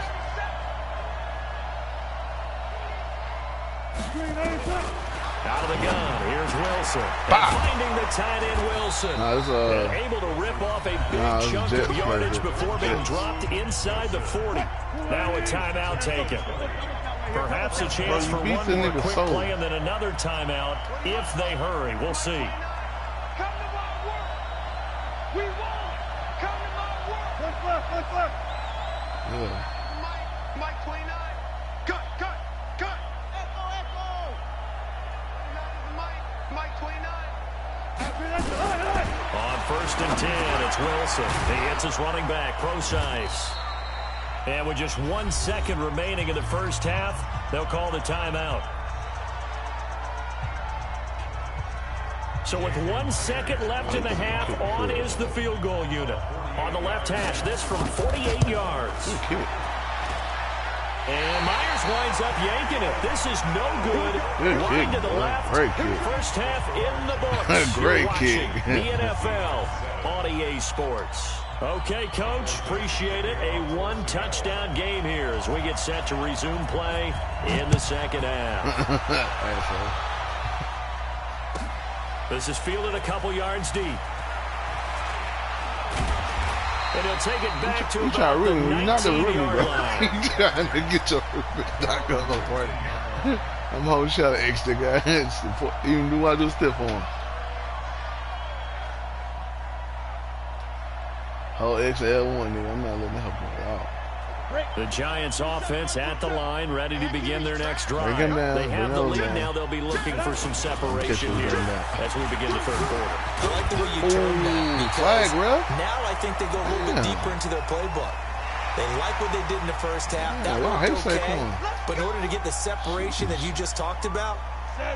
[SPEAKER 1] Out of the gun, here's Wilson. Finding the tight end Wilson. And able to rip off a big chunk of yardage before being dropped inside the 40. Now a timeout taken. Perhaps a chance for one more quick play and then another timeout if they hurry. We'll see.
[SPEAKER 4] Come to my work. We won. Come to my work. Look. Mike 29. Cut. Echo. Mike 29.
[SPEAKER 1] On 1st and 10, it's Wilson. He hits his running back, Procise. And with just 1 second remaining in the first half, they'll call the timeout. So with 1 second left in the half, on is the field goal unit. On the left hash, this from 48 yards. And Myers winds up yanking it. This is no good. Wide to the left.
[SPEAKER 2] Great kick.
[SPEAKER 1] First half in the books.
[SPEAKER 2] Great kick.
[SPEAKER 1] The NFL on EA Sports. Okay, Coach, appreciate it. A one-touchdown game here as we get set to resume play in the second half. This is fielded a couple yards deep. And he'll take it back to about the 19-yard line.
[SPEAKER 2] You trying to get your knock on the party. I'm holding shot of extra guy. Even do I do stiff for him. Oh, XL1, nigga. I'm not letting that help at all.
[SPEAKER 1] The Giants offense at the line, ready to begin their next drive. They have the lead now. They'll be looking for some separation here as we begin the third quarter.
[SPEAKER 3] I like the way you turned that.
[SPEAKER 2] Flag, bro.
[SPEAKER 3] Now I think they go a little bit deeper into their playbook. They like what they did in the first half. That worked okay. But in order to get the separation that you just talked about,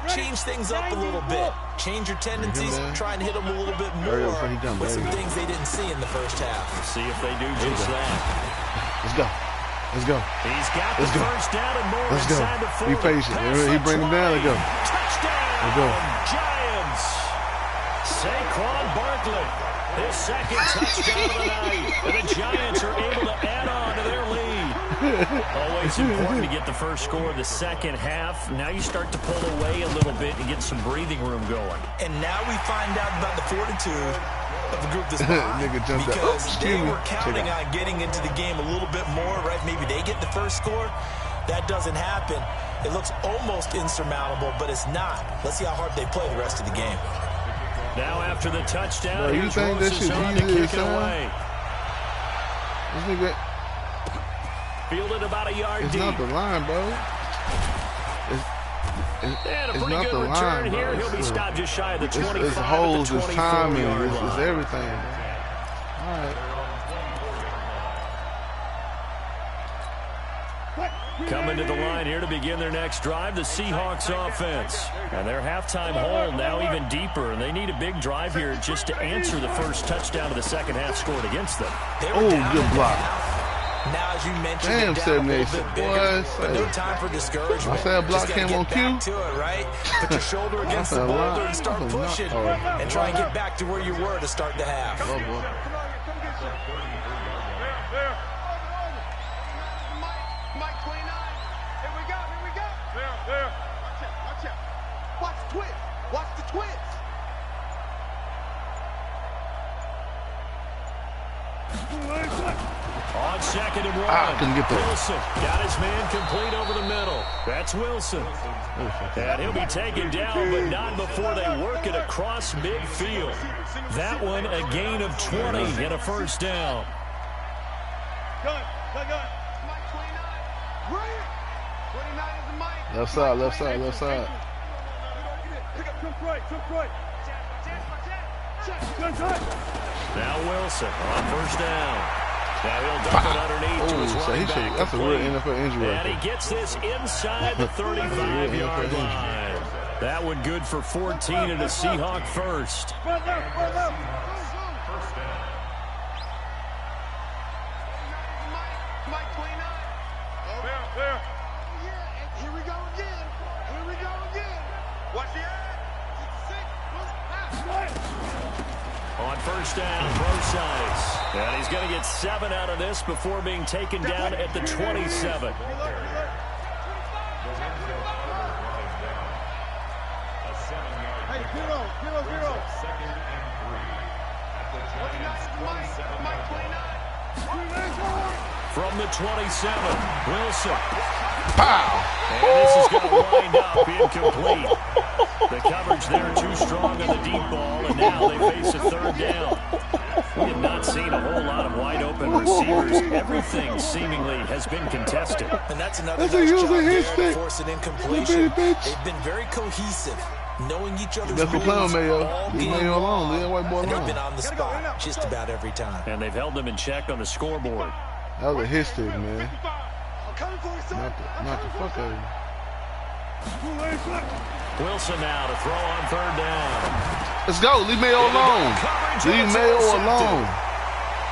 [SPEAKER 3] change things up a little bit. Change your tendencies. Try and hit them a little bit more with some things they didn't see in the first half.
[SPEAKER 1] See if they do just that.
[SPEAKER 2] Let's go.
[SPEAKER 1] He's got the first down and more inside the 40.
[SPEAKER 2] Be patient. He bring him down. Let's go.
[SPEAKER 1] Touchdown, Giants. Saquon Barkley, his second touchdown of the night. And the Giants are able to add on to their lead. Always important to get the first score of the second half. Now you start to pull away a little bit and get some breathing room going.
[SPEAKER 3] And now we find out about the fortitude of the group this behind, because they were counting on getting into the game a little bit more, right? Maybe they get the first score. That doesn't happen. It looks almost insurmountable, but it's not. Let's see how hard they play the rest of the game.
[SPEAKER 1] Now after the touchdown,
[SPEAKER 2] you think this shit
[SPEAKER 1] on to kick it away.
[SPEAKER 2] This nigga
[SPEAKER 1] fielded about a yard deep.
[SPEAKER 2] It's not the line, bro.
[SPEAKER 1] And a pretty good return here. He'll be stopped just shy of the 25.
[SPEAKER 2] It's holes, it's timing,
[SPEAKER 1] it's
[SPEAKER 2] everything. All right.
[SPEAKER 1] Coming to the line here to begin their next drive, the Seahawks offense. And their halftime hole now even deeper, and they need a big drive here just to answer the first touchdown of the second half scored against them.
[SPEAKER 2] Oh, good block.
[SPEAKER 3] Now, as you mentioned, down a little bit bigger, but no time for discouragement.
[SPEAKER 2] I said block came on cue.
[SPEAKER 3] To it, right? Put your shoulder against the boulder and start pushing, and try and get back to where you were to start the half.
[SPEAKER 2] Oh, boy.
[SPEAKER 4] Mike 29. Here we go. There. Watch out. Watch the twist. Watch the twist.
[SPEAKER 1] On second and one.
[SPEAKER 2] I couldn't get that.
[SPEAKER 1] Wilson got his man complete over the middle. That's Wilson. And he'll be taken down, but not before they work it across midfield. That one a gain of 20 and a first down.
[SPEAKER 2] Left side, left side, left side.
[SPEAKER 1] Now Wilson on first down. Now he'll dump it underneath to his running back.
[SPEAKER 2] That's a real NFL injury.
[SPEAKER 1] And he gets this inside the 35-yard line. That one good for 14 and a Seahawk first. On first down, both sides. And he's going to get 7 out of this before being taken down at the 27. From the 27, Wilson.
[SPEAKER 2] Pow!
[SPEAKER 1] And this is going to wind up incomplete. The coverage there too strong on the deep ball, and now they face a third down. We have not seen a whole lot of wide-open receivers. Everything seemingly has been contested.
[SPEAKER 3] And that's another nice job there to force an incompletion. They've been very cohesive, knowing each other's moves all game long, and they've been on the spot just about every time.
[SPEAKER 1] And they've held them in check on the scoreboard.
[SPEAKER 2] That was a hit stick, man. Not the fuck out of you.
[SPEAKER 1] Wilson now to throw on third down.
[SPEAKER 2] Let's go. Leave Mayo alone. Leave Mayo alone.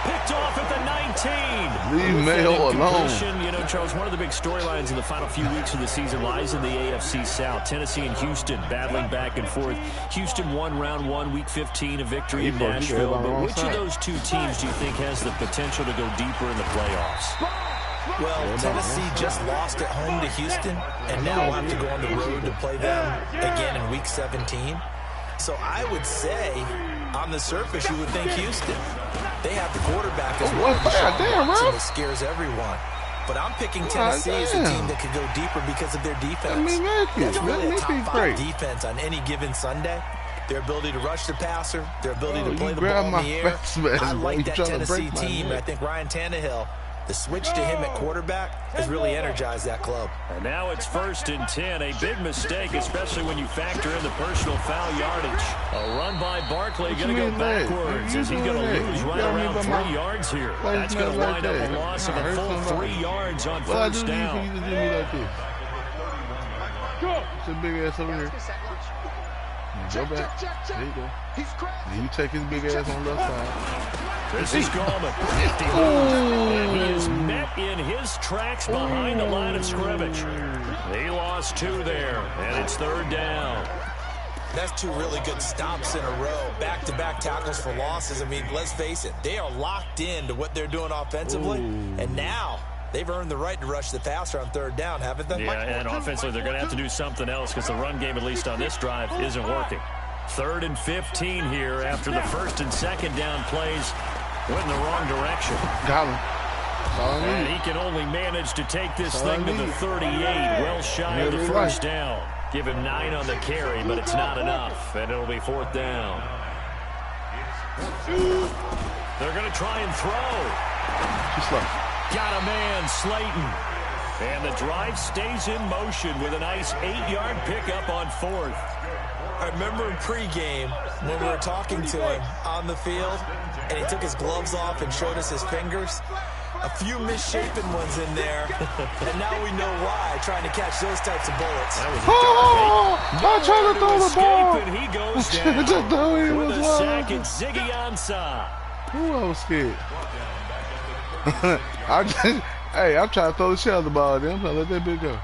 [SPEAKER 1] Picked off at the 19.
[SPEAKER 2] Leave Mayo alone.
[SPEAKER 1] You know, Charles, one of the big storylines in the final few weeks of the season lies in the AFC South. Tennessee and Houston battling back and forth. Houston won round 1, week 15, a victory in Nashville. But which of those two teams do you think has the potential to go deeper in the playoffs?
[SPEAKER 3] Well, Tennessee just lost at home to Houston, and now will have to go on the road to play them again in week 17. So I would say, on the surface, you would think Houston. They have the quarterback as well. That scares everyone. But I'm picking Tennessee as a team that could go deeper because of their defense. That's really a top 5 defense on any given Sunday. Their ability to rush the passer, their ability to play the ball in the air. I like that Tennessee team, and I think Ryan Tannehill, the switch to him at quarterback has really energized that club.
[SPEAKER 1] And now it's 1st and 10. A big mistake, especially when you factor in the personal foul yardage. A run by Barkley going to go backwards as he's going to lose right around 3 yards here. That's going to wind up a loss of a full 3 yards on first down.
[SPEAKER 2] It's a big ass over here. Go back. There you go. And you take his big ass on the left side.
[SPEAKER 1] This is Gallman. And he is met in his tracks behind the line of scrimmage. He lost 2 there, and it's 3rd down.
[SPEAKER 3] That's 2 really good stops in a row. Back-to-back tackles for losses. I mean, let's face it, they are locked into what they're doing offensively. And now they've earned the right to rush the passer on 3rd down, haven't they?
[SPEAKER 1] Yeah, and offensively, they're going to have to do something else because the run game, at least on this drive, isn't working. 3rd and 15 here after the 1st and 2nd down plays went in the wrong direction.
[SPEAKER 2] Got him.
[SPEAKER 1] And he can only manage to take this thing to the 38, well shy of the first down. Give him 9 on the carry, but it's not enough, and it'll be 4th down. They're going to try and throw.
[SPEAKER 2] Too slow.
[SPEAKER 1] Got a man, Slayton. And the drive stays in motion with a nice 8-yard pickup on 4th.
[SPEAKER 3] I remember in pregame when we were talking to him on the field, and he took his gloves off and showed us his fingers. A few misshapen ones in there, and now we know why, trying to catch those types of bullets.
[SPEAKER 2] I'm trying to throw the ball.
[SPEAKER 1] And he goes down with a sack at Ziggy Ansah.
[SPEAKER 2] Ooh, I was scared. Hey, I'm trying to throw the shit out of the ball. Then I'm trying to let that bit go.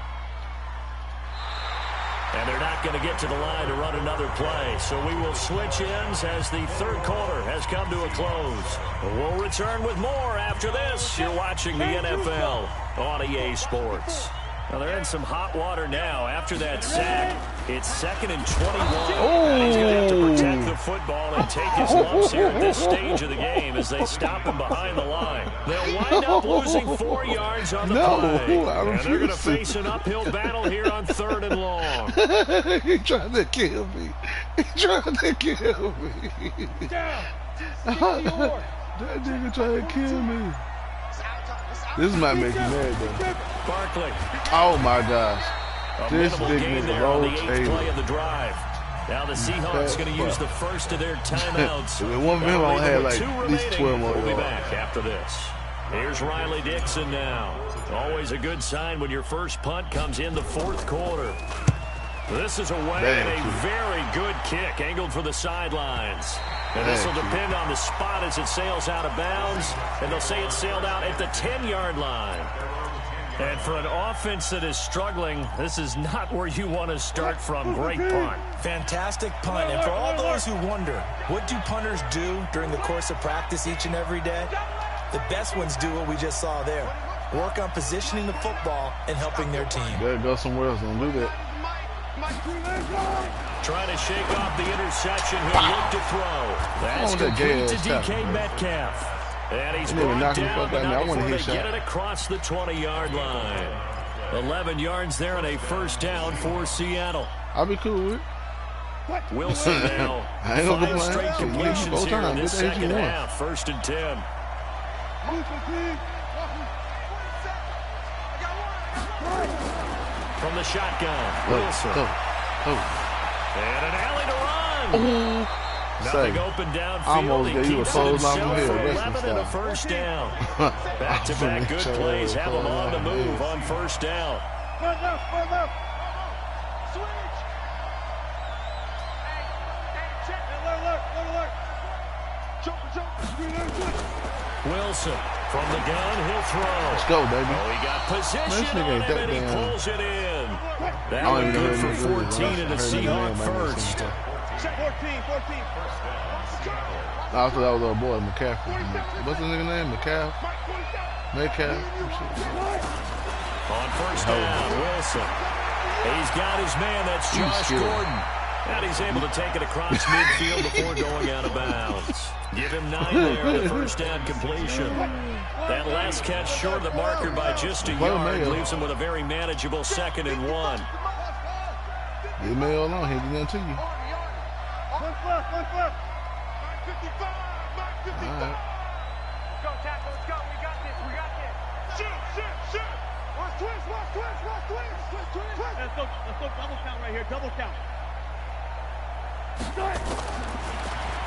[SPEAKER 1] And they're not going to get to the line to run another play. So we will switch ends as the 3rd quarter has come to a close. We'll return with more after this. You're watching the NFL on EA Sports. Well, they're in some hot water now. After that sack, it's 2nd and 21.
[SPEAKER 2] Oh.
[SPEAKER 1] And he's going to have to protect the football and take his lumps here at this stage of the game as they stop him behind the line. They'll wind up losing 4 yards on the play. And they're going to face an uphill battle here on 3rd and long.
[SPEAKER 2] He tried to kill me. He tried to kill me. That nigga tried to kill me. This might make you mad, though.
[SPEAKER 1] Barkley.
[SPEAKER 2] Oh, my gosh.
[SPEAKER 1] A
[SPEAKER 2] This
[SPEAKER 1] minimal
[SPEAKER 2] big
[SPEAKER 1] gain
[SPEAKER 2] nigga
[SPEAKER 1] there on the 8th
[SPEAKER 2] rotated.
[SPEAKER 1] play of the drive. Now the Seahawks going to use the first of their timeouts.
[SPEAKER 2] If one of them only had like at least 12 more
[SPEAKER 1] We'll be
[SPEAKER 2] yards.
[SPEAKER 1] back after this. Here's Riley Dixon now. Always a good sign when your first punt comes in the 4th quarter. This is away and a very good kick angled for the sidelines. And this will depend on the spot as it sails out of bounds. And they'll say it sailed out at the 10-yard line. And for an offense that is struggling, this is not where you want to start from. Great punt.
[SPEAKER 3] Fantastic punt. And for all those who wonder, what do punters do during the course of practice each and every day? The best ones do what we just saw there. Work on positioning the football and helping their team.
[SPEAKER 2] Better go somewhere else. Don't do that.
[SPEAKER 1] Trying to shake off the interception. He'll look to throw. That's complete to DK Metcalf. And he's brought down, but not before they get it across the 20-yard line. 11 yards there and a first down for Seattle.
[SPEAKER 2] I'll be cool with it.
[SPEAKER 1] Wilson now.
[SPEAKER 2] I ain't gonna
[SPEAKER 1] 5
[SPEAKER 2] complain.
[SPEAKER 1] straight completions here in this second
[SPEAKER 2] one.
[SPEAKER 1] half. 1st and 10. From the shotgun, Wilson. And an alley to run. Nothing open downfield. He keeps it himself for 11 and a first down. Back-to-back good plays have him on the move on first down. Wilson from the gun, he'll throw.
[SPEAKER 2] Let's go, baby.
[SPEAKER 1] Oh, he got position on him, and he pulls it in. That one good for 14 and a Seahawk first.
[SPEAKER 4] 14.
[SPEAKER 2] I thought that was a boy, McCaffrey. What's the nigga name? Metcalf?
[SPEAKER 1] On first down, Wilson. He's got his man, that's Josh Gordon. And he's able to take it across midfield before going out of bounds. Give him 9 there on the first down completion. That last catch short of the marker by just a yard leaves him with a very manageable 2nd and 1.
[SPEAKER 2] Leave me alone. He did nothing to you.
[SPEAKER 4] One flip. 55.
[SPEAKER 2] All right.
[SPEAKER 4] Go, tackle. Let's go. We got this. Shoot. Watch twist. Let's go double count right here. Double count.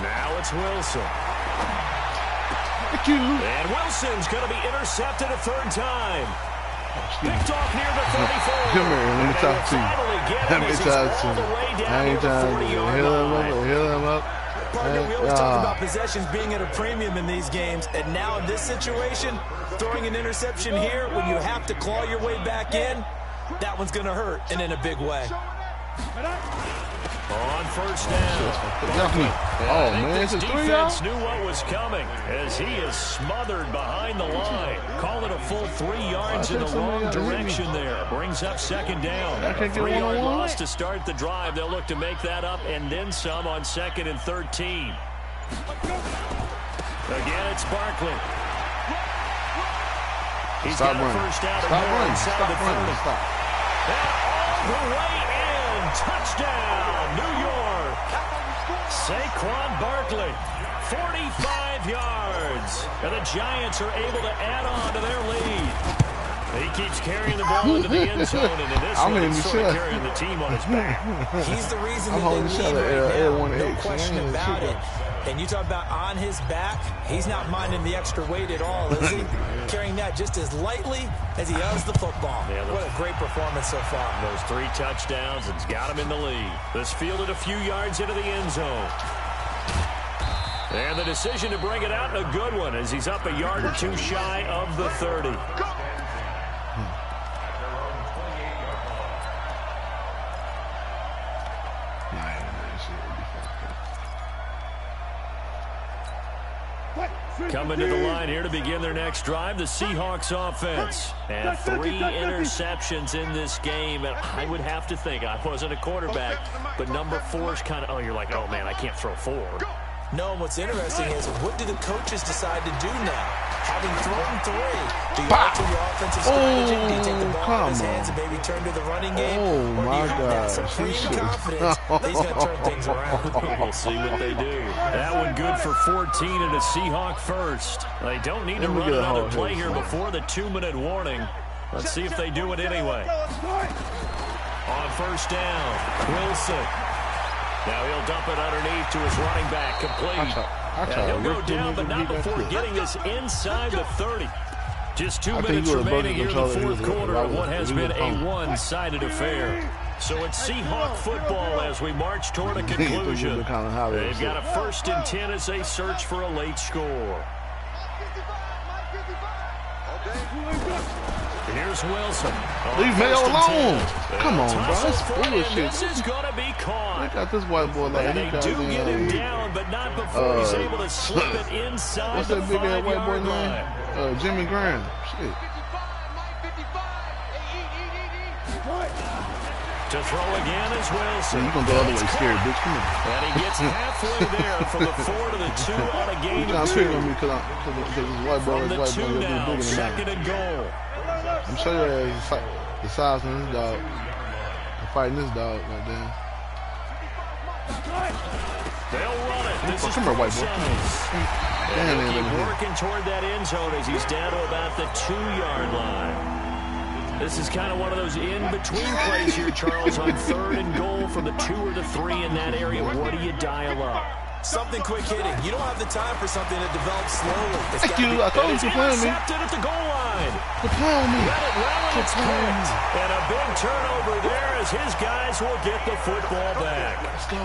[SPEAKER 1] Now it's Wilson. And Wilson's going to be intercepted a 3rd time. Picked off near the 34.
[SPEAKER 2] Come here, let me talk to you. I ain't trying to hill him up.
[SPEAKER 3] Partner, we always talk about possessions being at a premium in these games, and now in this situation, throwing an interception here when you have to claw your way back in, that one's going to hurt, and in a big way.
[SPEAKER 1] On first down.
[SPEAKER 2] Oh, man, it's a 3
[SPEAKER 1] defense knew what was coming as he is smothered behind the line. Call it a full 3 yards in the wrong direction there. Brings up 2nd down. A 3-yard loss to start the drive. They'll look to make that up and then some on 2nd and 13. Again, it's Barkley. He's got a first down and more inside the 30. And all the way in. Touchdown, New York. Saquon Barkley, 45 yards. And the Giants are able to add on to their lead. He keeps carrying the ball into the end zone, and in this one, he's sort of carrying the team on his back.
[SPEAKER 3] He's the reason that they lead right now, no question about it. And you talk about on his back, he's not minding the extra weight at all, is he? Carrying that just as lightly as he does the football. Yeah, what a great performance so far.
[SPEAKER 1] Those 3 touchdowns, it's got him in the lead. This fielded a few yards into the end zone. And the decision to bring it out, a good one, as he's up a yard or 2 shy of the 30. Coming to the line here to begin their next drive, the Seahawks offense. And 3 interceptions in this game. And I would have to think, I wasn't a quarterback, but number 4 is kind of, you're like, oh, man, I can't throw 4.
[SPEAKER 3] No, and what's interesting is what do the coaches decide to do now? Having thrown 3, do you alter your offensive strategy? Do you take the ball out of his hands and maybe turn to the running game?
[SPEAKER 2] Oh, my God.
[SPEAKER 3] Supreme confidence that he's going to turn things around.
[SPEAKER 1] We'll see what they do. That one good for 14 and a Seahawk first. They don't need to run another play here before the 2-minute warning. Let's see if they do it anyway. On first down, Wilson. Now he'll dump it underneath to his running back, complete. He'll go down, but not before getting us inside the 30. Just 2 minutes remaining here in the fourth quarter of what has been a one-sided affair. So it's Seahawk football as we march toward a conclusion. They've got a 1st and 10 as they search for a late score. Here's Wilson.
[SPEAKER 2] Leave Mayo alone. Come on, bro. That's bullshit.
[SPEAKER 1] This is going to be caught.
[SPEAKER 2] Look at this white boy like
[SPEAKER 1] they do get him down, but not before he's able to slip it inside.
[SPEAKER 2] What's that big ass white boy name? Jimmy Graham. Shit.
[SPEAKER 1] To throw again is Wilson.
[SPEAKER 2] You're going to go all the way scared, bitch. Come on.
[SPEAKER 1] And he gets halfway there from the 4 to the 2 on a gain of 2.
[SPEAKER 2] On me because this white boy is white boy.
[SPEAKER 1] Now, 2nd and goal.
[SPEAKER 2] I'm sure you're the size of this dog. I'm fighting this dog right there.
[SPEAKER 1] They'll run it. This is
[SPEAKER 2] come here, white boy.
[SPEAKER 1] And he'll keep working toward that end zone as he's down to about the 2-yard line. This is kind of one of those in-between plays here, Charles, on 3rd and goal from the 2 or the 3 in that area. What do you dial up?
[SPEAKER 3] Something quick hitting. You don't have the time for something that develops slowly.
[SPEAKER 2] Thank you. I told you to play with me.
[SPEAKER 1] Intercepted at the goal line.
[SPEAKER 2] Quit playing with me.
[SPEAKER 1] Let it run when it's picked. And a big turnover there as his guys will get the football back.
[SPEAKER 2] Let's go.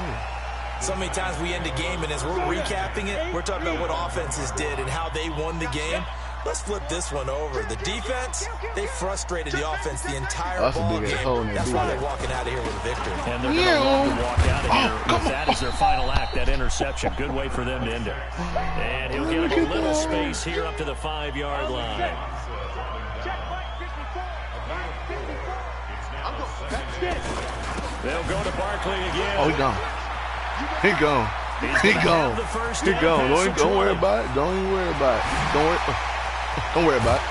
[SPEAKER 3] So many times we end a game, and as we're recapping it, we're talking about what offenses did and how they won the game. Let's flip this one over. The defense, they frustrated the offense the entire ball game. That's why they're walking out of here with a victory.
[SPEAKER 1] And they're going to love to walk out of here with that as their final act, that interception. Good way for them to end it. And he'll get a little space here up to the 5-yard line. They'll go to Barkley again.
[SPEAKER 2] Oh, he gone. He gone. He gone. He gone. Don't worry about it. Don't even worry about it. Don't worry about it.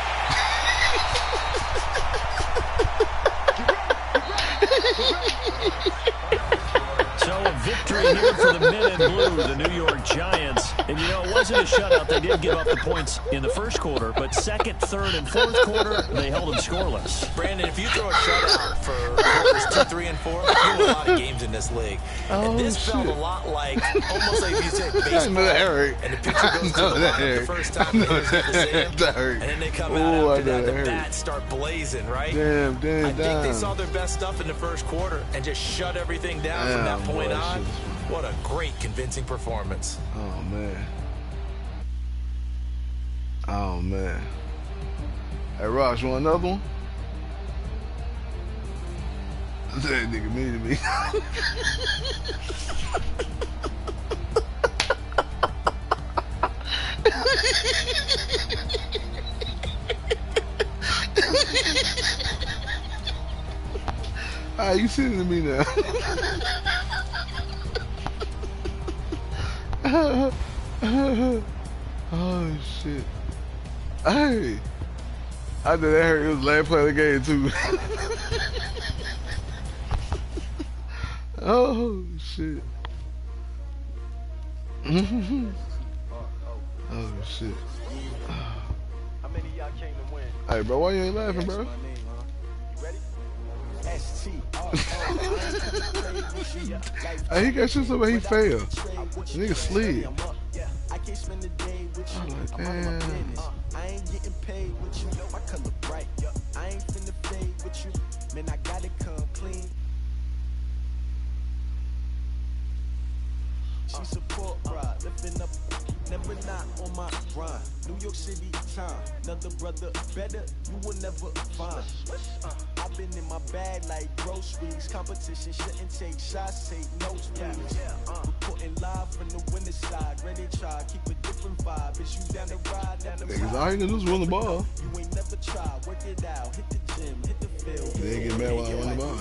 [SPEAKER 1] So a victory here for the men in blue, the New York Giants. And, you know, it wasn't a shutout. They did give up the points in the first quarter, but 2nd, 3rd, and 4th quarter, they held them scoreless.
[SPEAKER 3] Brandon, if you throw a shutout for quarters 2, 3, and 4, you win a lot of games in this league. And this felt a lot like, almost like you said, baseball. And the pitcher goes to the line the first time they hit and then they come out after that, the bats start blazing, right?
[SPEAKER 2] Damn,
[SPEAKER 3] I think they saw their best stuff in the first quarter and just shut everything down from that point on. What a great, convincing performance.
[SPEAKER 2] Oh, man. Oh, man. Hey, Ross, you want another one? That nigga mean to me. All right, you sitting to me now. Oh shit! Hey, I did that hurt. It was last play of the game too. Oh shit! Oh shit! Hey, bro, why you ain't laughing, bro? Hey, he got shit somebody he failed. Nigga slid. I'm like, damn. I ain't getting paid with you. My color bright. I ain't finna fade with you. Man, I got it come clean. She support, bro. Lifting up.
[SPEAKER 3] Never not on my grind. New York City time. Another brother better, you will never find. I've been in my bag like groceries. Competition shouldn't take shots, take notes, please. Reporting live from the winner's side. Ready to try, keep a different vibe. Is you down the ride, down the
[SPEAKER 2] ride? All you can do is run the ball.
[SPEAKER 3] You ain't never tried, work it out, hit the gym, hit the field.
[SPEAKER 2] They ain't get mad when I run the ball.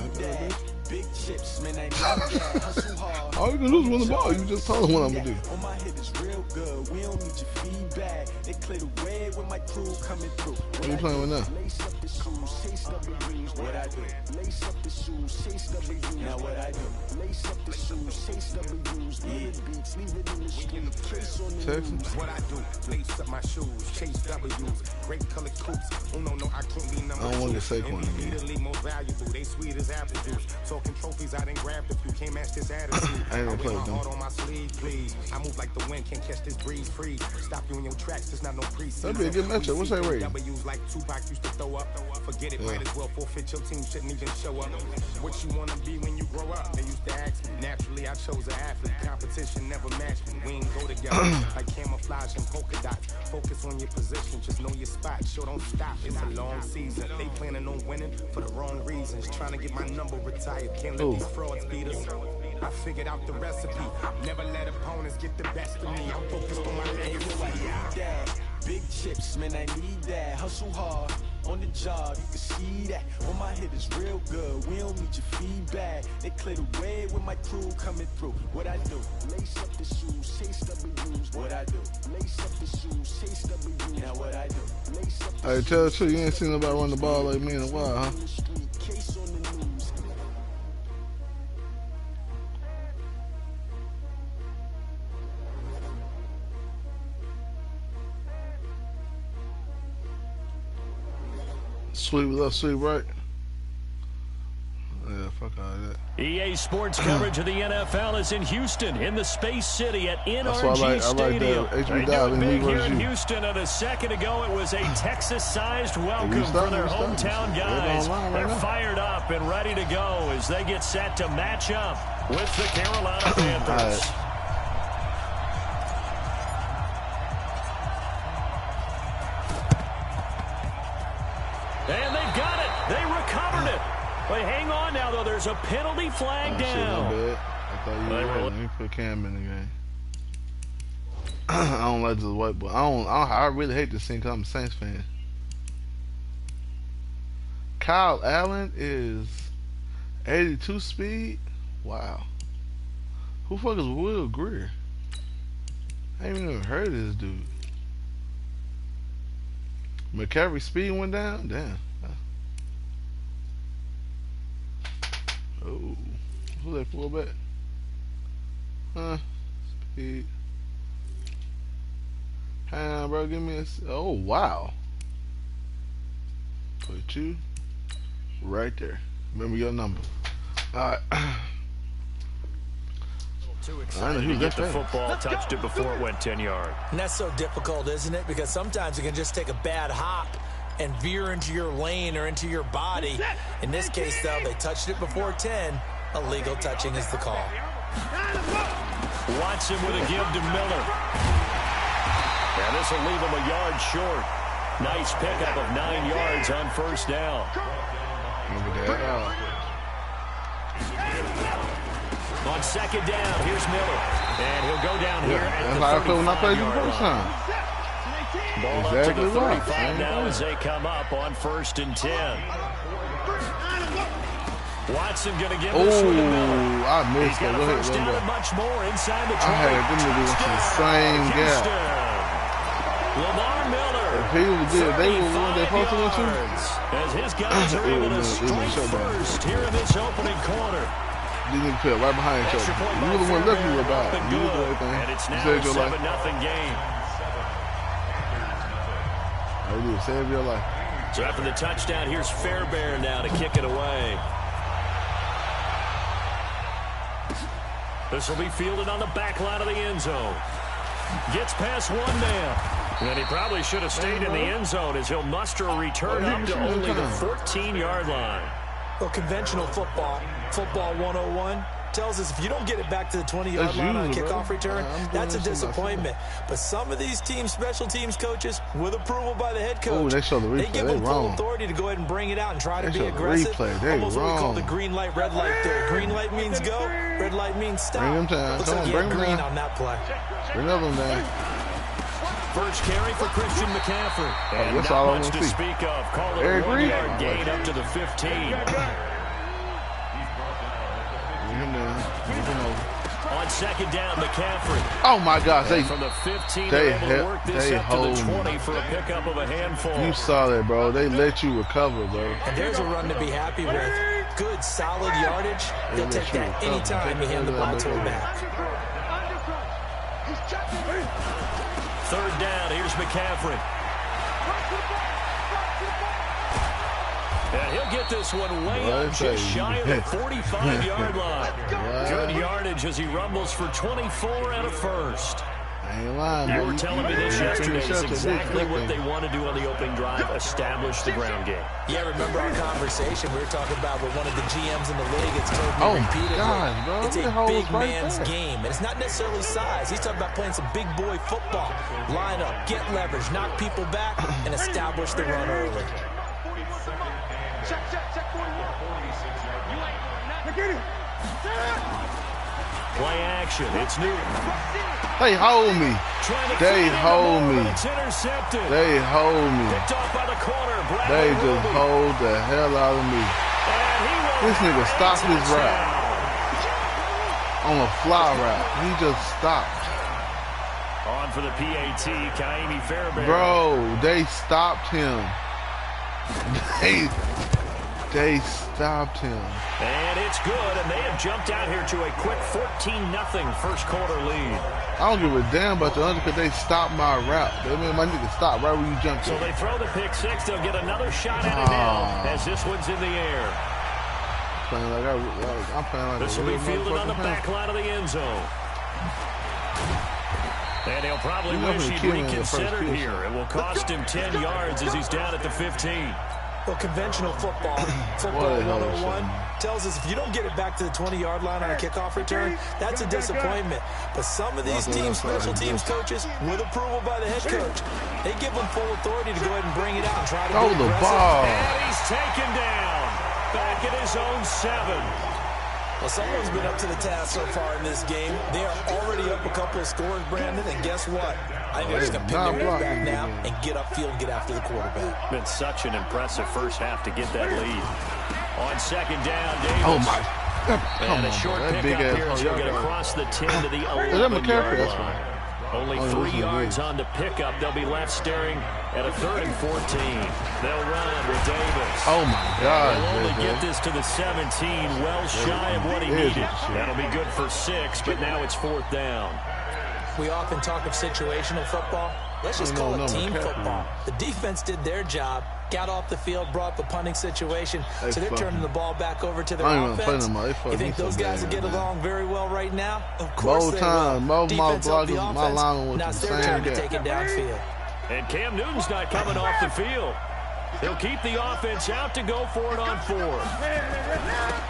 [SPEAKER 3] Big chips, man, I need that. Hustle hard.
[SPEAKER 2] All you can do is run the ball. You just told them what I'm gonna do.
[SPEAKER 3] On my hit is real good. We don't need your feedback. They clear the way with my crew coming through.
[SPEAKER 2] What are you playing with now?
[SPEAKER 3] Lace up the shoes, chase W's. What I do? Lace up the shoes, chase W's. Now what I do? Lace up the shoes, chase W's. Yeah, beats, leave it in the street. Trace on the news.
[SPEAKER 5] What I do? Lace up my shoes, chase W's. Great color coops. Oh no, I can't be number 2.
[SPEAKER 2] I don't want to say one again.
[SPEAKER 5] The most valuable. They sweet as apple juice. Talking trophies I didn't grab if you can't match this attitude.
[SPEAKER 2] I ain't gonna play with them.
[SPEAKER 5] On my sleeve, please. I move like the wind, can't catch this breeze free. Stop you in your tracks, there's not no preseason.
[SPEAKER 2] That'd be a good matchup. What's that rate?
[SPEAKER 5] W's like Tupac used to throw up. Forget it, might as well forfeit. Your team shouldn't even show up. What you wanna be when you grow up? They used to ask me. Naturally, I chose an athlete. Competition never matched me. We ain't go together like camouflage and polka dots. Focus on your position, just know your spot. Sure, don't stop. It's a long season. They planning on winning for the wrong reasons. Trying to get my number retired. Can't let these frauds beat us. I figured out the recipe. Never let opponents get the best of me. I'm focused on my legacy.
[SPEAKER 3] Big chips, man, I need that. Hustle hard on the job, you can see that. On my hit is real good. We don't need your feedback. They clear the way with my crew coming through. What I do? Lace up the shoes, chase W's. What I do? Lace up the shoes, chase W's. Now what I do? Lace up the
[SPEAKER 2] shoes. Tell the truth, you ain't seen nobody run the ball like me in a while, huh?
[SPEAKER 3] Case on the news.
[SPEAKER 2] Sweet, we love sweet, right? Yeah, fuck all that.
[SPEAKER 1] EA Sports coverage of the NFL is in Houston, in the Space City at NRG
[SPEAKER 2] That's why
[SPEAKER 1] Stadium.
[SPEAKER 2] I like
[SPEAKER 1] they do it big here in Houston, and a second ago it was a Texas-sized welcome for their hometown guys. They're fired up and ready to go as they get set to match up with the Carolina Panthers. And they've got it. They recovered it. But hang on now, though. There's a penalty flag down.
[SPEAKER 2] Shit, I thought you were. Let me put Cam in the game. I don't like this white boy. I really hate this thing because I'm a Saints fan. Kyle Allen is 82 speed. Wow. Who the fuck is Will Greer? I ain't even heard of this dude. McCaffrey's speed went down? Damn. Oh. Who's that fullback? Huh? Speed. Hang on, bro. Give me a... Oh, wow. Put you right there. Remember your number. Alright.
[SPEAKER 1] Too excited to get the football, touched it before it went 10 yards.
[SPEAKER 3] And that's so difficult, isn't it? Because sometimes you can just take a bad hop and veer into your lane or into your body. In this case, though, they touched it before 10. Illegal touching is the call.
[SPEAKER 1] Watson with a give to Miller. And this will leave him a yard short. Nice pickup of 9 yards on first down. On second down, here's Miller. And he'll go down here at the 35-yard line. Ball up to the 35 now as they come up on 1st and 10. Watson going to give this one to Miller.
[SPEAKER 2] I missed
[SPEAKER 1] it.
[SPEAKER 2] Go
[SPEAKER 1] first down and much more inside the 20.
[SPEAKER 2] I had them niggas in the same gap.
[SPEAKER 1] Lamar Miller.
[SPEAKER 2] If he was good, they were the one they posted him to.
[SPEAKER 1] As his guys are able to strike first here in this opening quarter.
[SPEAKER 2] These niggas fell right behind each other. You were the one left you about. You did everything.
[SPEAKER 1] And it's now a 7-0 game.
[SPEAKER 2] Oh, you save your life.
[SPEAKER 1] So after the touchdown, here's Fairbairn now to kick it away. This will be fielded on the back line of the end zone. Gets past one man. And he probably should have stayed in the end zone as he'll muster a return up to only the 14-yard line.
[SPEAKER 3] Well, conventional football 101, tells us if you don't get it back to the 20-yard line on a kickoff return, that's a disappointment. But some of these teams, special teams coaches, with approval by the head coach,
[SPEAKER 2] they show the replay.
[SPEAKER 3] They give them full authority to go ahead and bring it out and try to be aggressive. Almost what we call the green light, red light there. Green light means go, red light means stop.
[SPEAKER 2] Bring them down.
[SPEAKER 3] Looks like you had green on that play.
[SPEAKER 2] Bring them down.
[SPEAKER 1] First carry for Christian McCaffrey. And
[SPEAKER 2] that's
[SPEAKER 1] not
[SPEAKER 2] all I
[SPEAKER 1] much
[SPEAKER 2] want to
[SPEAKER 1] to
[SPEAKER 2] see.
[SPEAKER 1] speak of. Call it a 1-yard gain up to the 15. On second down, McCaffrey.
[SPEAKER 2] Oh my gosh,
[SPEAKER 1] from the 15, they're able to work this up to the 20 for a pickup of a handful.
[SPEAKER 2] You saw that, bro. They let you recover, bro.
[SPEAKER 3] And there's a run to be happy with. Good, solid yardage. They'll take that anytime you hand the ball to him back.
[SPEAKER 1] Third down, here's McCaffrey. And he'll get this one way up just shy of the 45-yard line. Good yardage as he rumbles for 24 and a first. You were telling me this yesterday is exactly what they want to do on the opening drive, establish the ground game.
[SPEAKER 3] Yeah, remember our conversation we were talking about with one of the GMs in the league. It's told me repeatedly. It's a big man's game, and it's not necessarily size. He's talking about playing some big boy football. Line up, get leverage, knock people back, and establish the run early.
[SPEAKER 1] Play action. It's Newton.
[SPEAKER 2] They hold me. They hold me. They hold me. They just hold the hell out of me. This nigga stopped his route. On a fly route. He just stopped.
[SPEAKER 1] On for the PAT, Kaimi Fairbairn.
[SPEAKER 2] Bro, they stopped him. They stopped him.
[SPEAKER 1] And it's good, and they have jumped out here to a quick 14-0 first quarter lead.
[SPEAKER 2] I don't give a damn about the under because they stopped my route. They made my nigga stop right where you jumped.
[SPEAKER 1] So they throw the pick six. They'll get another shot at it now as this one's in the air.
[SPEAKER 2] I'm playing like
[SPEAKER 1] this will be fielded on the back line of the end zone. And he'll probably wish he'd reconsidered here. It will cost him 10 yards as he's down at the 15.
[SPEAKER 3] Well, conventional football 101, tells us if you don't get it back to the 20-yard line on a kickoff return, that's a disappointment. But some of these teams, special teams coaches, with approval by the head coach, they give them full authority to go ahead and bring it out and try to
[SPEAKER 2] throw the ball.
[SPEAKER 1] And he's taken down back at his own 7.
[SPEAKER 3] Well, someone's been up to the task so far in this game. They are already up a couple of scores, Brandon, and guess what? I think they're just going to pick their back now and get upfield and get after the quarterback.
[SPEAKER 1] Been such an impressive first half to get that lead. On second down, Davis.
[SPEAKER 2] Oh, my.
[SPEAKER 1] And a short pickup here as he'll get across the 10 to the 11-yard line. Only 3 yards on the pickup. They'll be left staring at a 3rd and 14. They'll run with Davis.
[SPEAKER 2] Oh, my God.
[SPEAKER 1] They'll only get this to the 17, well shy of what he needed. That'll be good for 6, but now it's 4th down.
[SPEAKER 3] We often talk of situational football. Let's just call it team football. The defense did their job, got off the field, brought the punting situation, so they're turning the ball back over to their offense. You think those guys will get along very well right now? Of course they will. Defense up the offense. Now it's their turn to take it downfield.
[SPEAKER 1] And Cam Newton's not coming off the field. They'll keep the offense out to go for it on 4.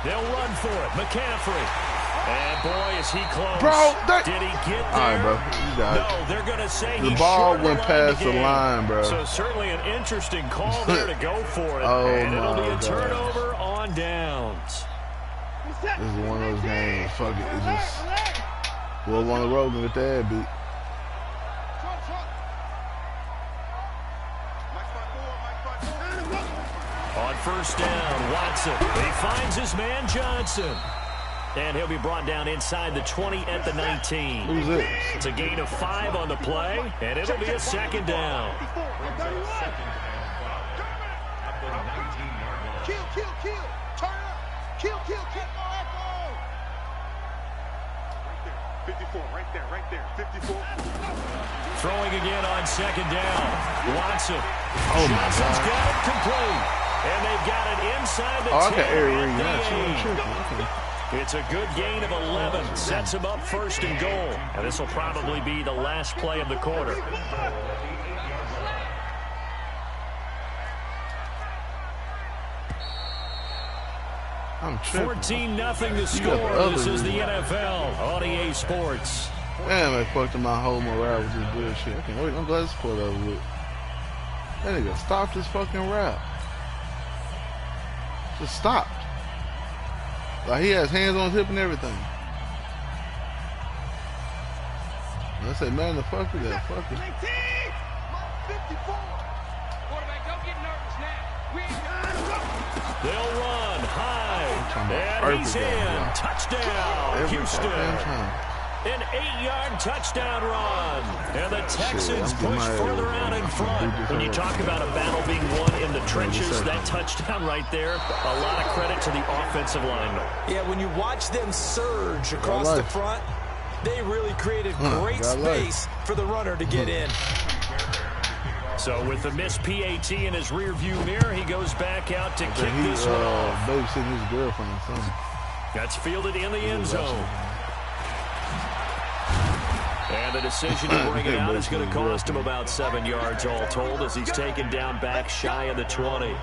[SPEAKER 1] They'll run for it. McCaffrey. And boy, is he close.
[SPEAKER 2] Bro,
[SPEAKER 1] did he get there?
[SPEAKER 2] All right, bro. You got it.
[SPEAKER 1] No, they're going to say
[SPEAKER 2] the ball went past the line, bro.
[SPEAKER 1] So certainly an interesting call there to go for it.
[SPEAKER 2] Oh,
[SPEAKER 1] and it'll be a
[SPEAKER 2] God.
[SPEAKER 1] turnover on downs.
[SPEAKER 2] This is one of those games. Fuck it. It's just, we'll on the road and get that beat.
[SPEAKER 1] On first down, Watson. He finds his man Johnson. And he'll be brought down inside the 20 at the 19.
[SPEAKER 2] Who's it?
[SPEAKER 1] It's a gain of 5 on the play, and it'll be a 2nd down.
[SPEAKER 4] Kill. Turn up. Kill. 54, right there. 54.
[SPEAKER 1] Throwing again on 2nd down. Watson.
[SPEAKER 2] Oh, my
[SPEAKER 1] Johnson's
[SPEAKER 2] God.
[SPEAKER 1] got it complete. And they've got it inside the 10
[SPEAKER 2] I got air ring.
[SPEAKER 1] at the 8. It's a good gain of 11. Sets him up 1st and goal. And this will probably be the last play of the quarter.
[SPEAKER 2] I'm tripping.
[SPEAKER 1] 14-0 to score. This is the NFL on EA Sports.
[SPEAKER 2] Man, they fucked up my whole morale with this bullshit. I can't wait. I'm glad this put over with. That nigga stopped this fucking rap. Just stopped. Like he has hands on his hip and everything. And I said, man, the fuck with that. Fuck it.
[SPEAKER 1] They'll run high. And he's in. Touchdown, Houston. An 8-yard touchdown run. And the Texans push further out in front. When you talk about a battle being won in the trenches, that touchdown right there, a lot of credit to the offensive linemen. Yeah, when you watch them surge across the front, they really created great space for the runner to get in. So with the missed PAT in his rearview mirror, he goes back out to kick this one off.
[SPEAKER 2] Babysitting his girlfriend, son.
[SPEAKER 1] That's fielded in the end zone. And the decision to bring it out is going to cost him about 7 yards all told as he's taken down back shy of the 20.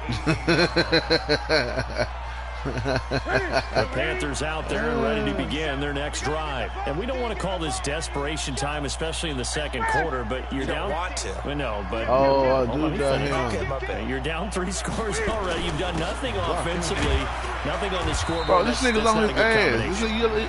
[SPEAKER 1] The Panthers out there and ready to begin their next drive. And we don't want to call this desperation time, especially in the second quarter, but you're down.
[SPEAKER 3] You don't want to.
[SPEAKER 1] No, but you're down 3 scores already. You've done nothing offensively, nothing on the scoreboard.
[SPEAKER 2] Bro, this nigga's on his ass.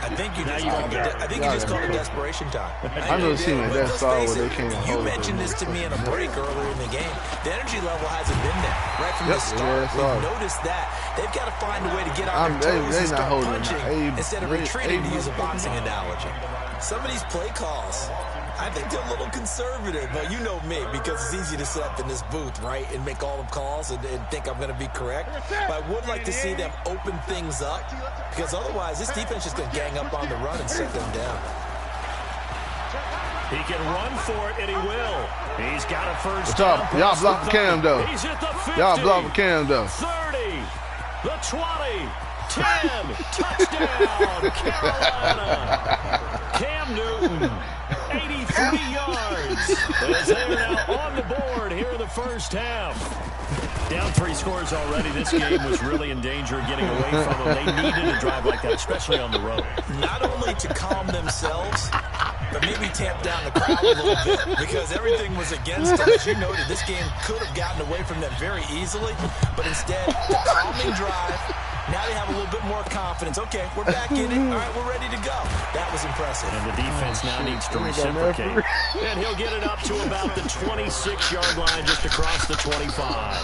[SPEAKER 3] I think you just called it desperation time.
[SPEAKER 2] I know seen it. That's all where they can't hold it.
[SPEAKER 3] You mentioned this to me in a break earlier in the game. The energy level hasn't been there right from the start. We've noticed that. They've got to find a way to get on their toes and start punching instead of retreating, to use a boxing analogy. Some of these play calls, I think they're a little conservative, but you know me, because it's easy to sit up in this booth, right, and make all the calls and think I'm going to be correct. But I would like to see them open things up, because otherwise this defense is going to gang up on the run and set them down.
[SPEAKER 1] He can run for it, and he will. He's got a first
[SPEAKER 2] down. Y'all block the cam, though.
[SPEAKER 1] He's at the 50.
[SPEAKER 2] Y'all block the cam, though.
[SPEAKER 1] 30, the 20, 10, touchdown, Carolina. Cam Newton, 83 yards. As they're now on the board here in the first half. Down 3 scores already. This game was really in danger of getting away from them. They needed a drive like that, especially on the road.
[SPEAKER 3] Not only to calm themselves, but maybe tamp down the crowd a little bit, because everything was against them. As you noted, this game could have gotten away from them very easily, but instead, the calming drive, now they have a little bit more confidence. Okay, we're back in it. All right, we're ready to go. That was impressive.
[SPEAKER 1] And the defense now needs to reciprocate. And he'll get it up to about the 26-yard line, just across the 25.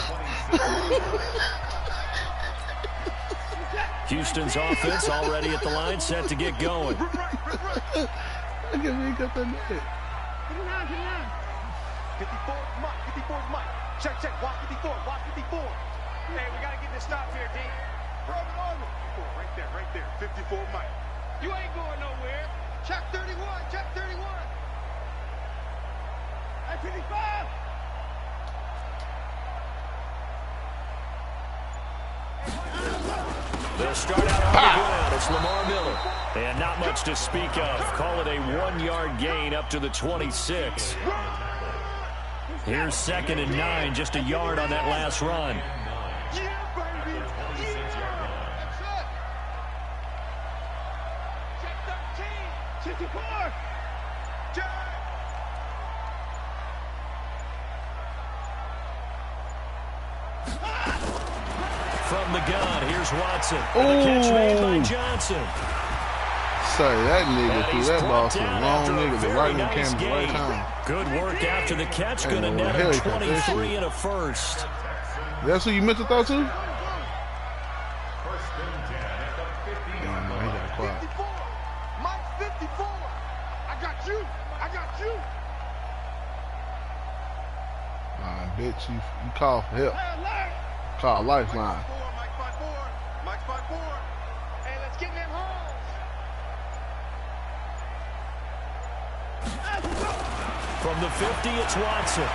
[SPEAKER 1] Houston's offense already at the line, set to get going.
[SPEAKER 2] I can't make up that net.
[SPEAKER 4] 54 Mike. Check, watch 54, watch 54. Hey, we got to get this stop here, D. Right there. 54 Mike. You ain't going nowhere. Check 31. Hey, 55.
[SPEAKER 1] They'll start out on the ground. It's Lamar Miller. And not much to speak of. Call it a 1-yard gain up to the 26. Here's 2nd and 9, just a yard on that last run.
[SPEAKER 4] Yeah, baby. Check 13. 64.
[SPEAKER 1] From the gun, here's Watson. And the catch made by Johnson.
[SPEAKER 2] Sorry, that nigga threw that ball to the wrong nigga, the right hand came at the right time.
[SPEAKER 1] Good work after the catch. Going to net him 23 and a first.
[SPEAKER 2] That's who you meant to throw to? Damn, man, he got quiet.
[SPEAKER 4] 54. Mike 54. I got you.
[SPEAKER 2] Nah, bitch, you call for help. Call lifeline.
[SPEAKER 4] Mike's 5-4. Hey, let's get in them holes.
[SPEAKER 1] From the 50, it's Watson.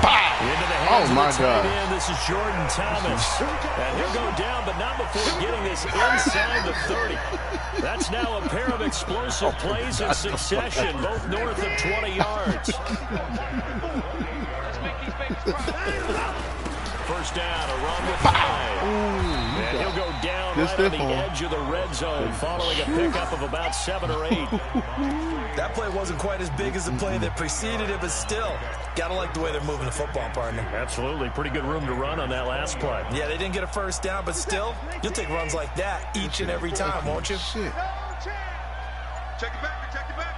[SPEAKER 2] Pow!
[SPEAKER 1] Into the hands of the tight
[SPEAKER 2] God.
[SPEAKER 1] end. This is Jordan Thomas. And he'll go down, but not before getting this inside the 30. That's now a pair of explosive plays in succession, both north of 20 yards. First down, a run with 5. And he'll go down thrown right on the edge of the red zone following a pickup of about 7 or 8.
[SPEAKER 3] That play wasn't quite as big as the play that preceded it, but still, gotta like the way they're moving the football, partner.
[SPEAKER 1] Absolutely. Pretty good room to run on that last play.
[SPEAKER 3] Yeah, they didn't get a first down, but still, you'll take runs like that each and every time, won't you?
[SPEAKER 2] Shit.
[SPEAKER 4] Check it back, check it back.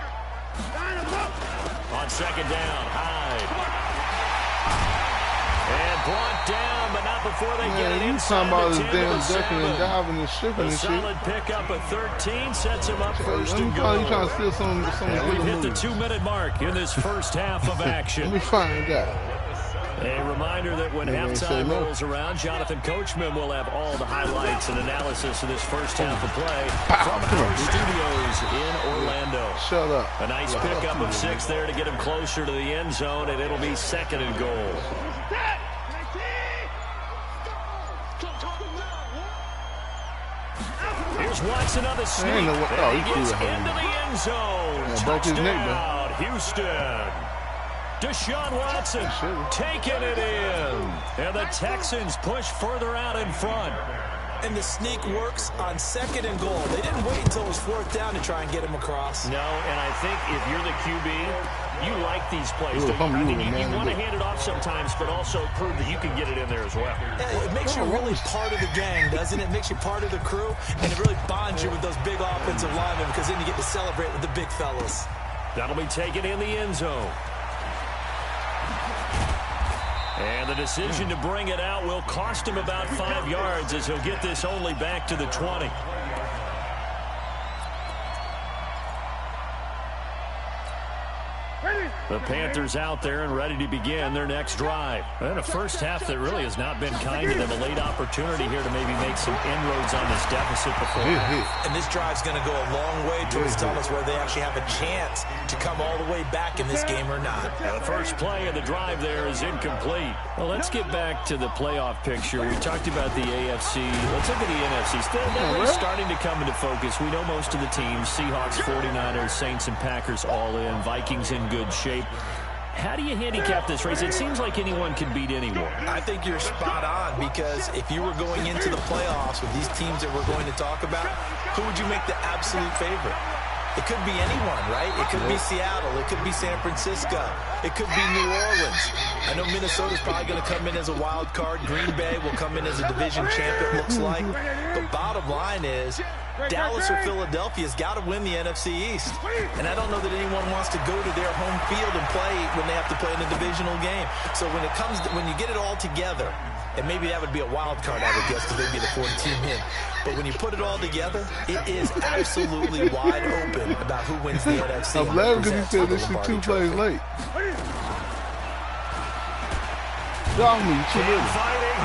[SPEAKER 1] On second down, Hyde. And brought down, but not before they get it inside the 10 of the
[SPEAKER 2] ducking and diving and stripping and shit.
[SPEAKER 1] A solid pickup of 13 sets him up first and goal.
[SPEAKER 2] You trying to steal some
[SPEAKER 1] We've hit the 2-minute mark in this first half of action.
[SPEAKER 2] Let me find out.
[SPEAKER 1] A reminder that when halftime rolls around, Jonathan Coachman will have all the highlights and analysis of this first half of play from our studios in Orlando.
[SPEAKER 2] Shut up.
[SPEAKER 1] A nice pickup of 6 there to get him closer to the end zone, and it'll be second and goal. Here's Watson on the sneak. He gets into the end zone. Touchdown, Houston. Deshaun Watson taking it in. And the Texans push further out in front.
[SPEAKER 3] And the sneak works on second and goal. They didn't wait until it was 4th down to try and get him across.
[SPEAKER 1] No, and I think if you're the QB, you like these plays.
[SPEAKER 2] I
[SPEAKER 1] mean, you want to hand it off sometimes, but also prove that you can get it in there as well.
[SPEAKER 3] Yeah, it makes you really part of the gang, doesn't it? It makes you part of the crew, and it really bonds you with those big offensive linemen because then you get to celebrate with the big fellas.
[SPEAKER 1] That'll be taken in the end zone. And the decision to bring it out will cost him about 5 yards as he'll get this only back to the 20. The Panthers out there and ready to begin their next drive. And a first half that really has not been kind to them. A late opportunity here to maybe make some inroads on this deficit before half.
[SPEAKER 3] And this drive's going to go a long way towards telling us whether they actually have a chance to come all the way back in this game or not.
[SPEAKER 1] Now the first play of the drive there is incomplete. Well, let's get back to the playoff picture. We talked about the AFC. Let's look at the NFC. Still really starting to come into focus. We know most of the teams. Seahawks, 49ers, Saints, and Packers all in. Vikings in good shape. How do you handicap this race? It seems like anyone can beat anyone.
[SPEAKER 3] I think you're spot on because if you were going into the playoffs with these teams that we're going to talk about, who would you make the absolute favorite? It could be anyone, right? It could be Seattle. It could be San Francisco. It could be New Orleans. I know Minnesota's probably going to come in as a wild card. Green Bay will come in as a division champ, it looks like. The bottom line is Dallas or Philadelphia's got to win the NFC East. And I don't know that anyone wants to go to their home field and play when they have to play in a divisional game. So when you get it all together, and maybe that would be a wild card, I would guess, because they'd be the 4th team in. But when you put it all together, it is absolutely wide open about who wins the NFC.
[SPEAKER 2] I'm glad because he said this shit 2 plays late. Dog me, too little.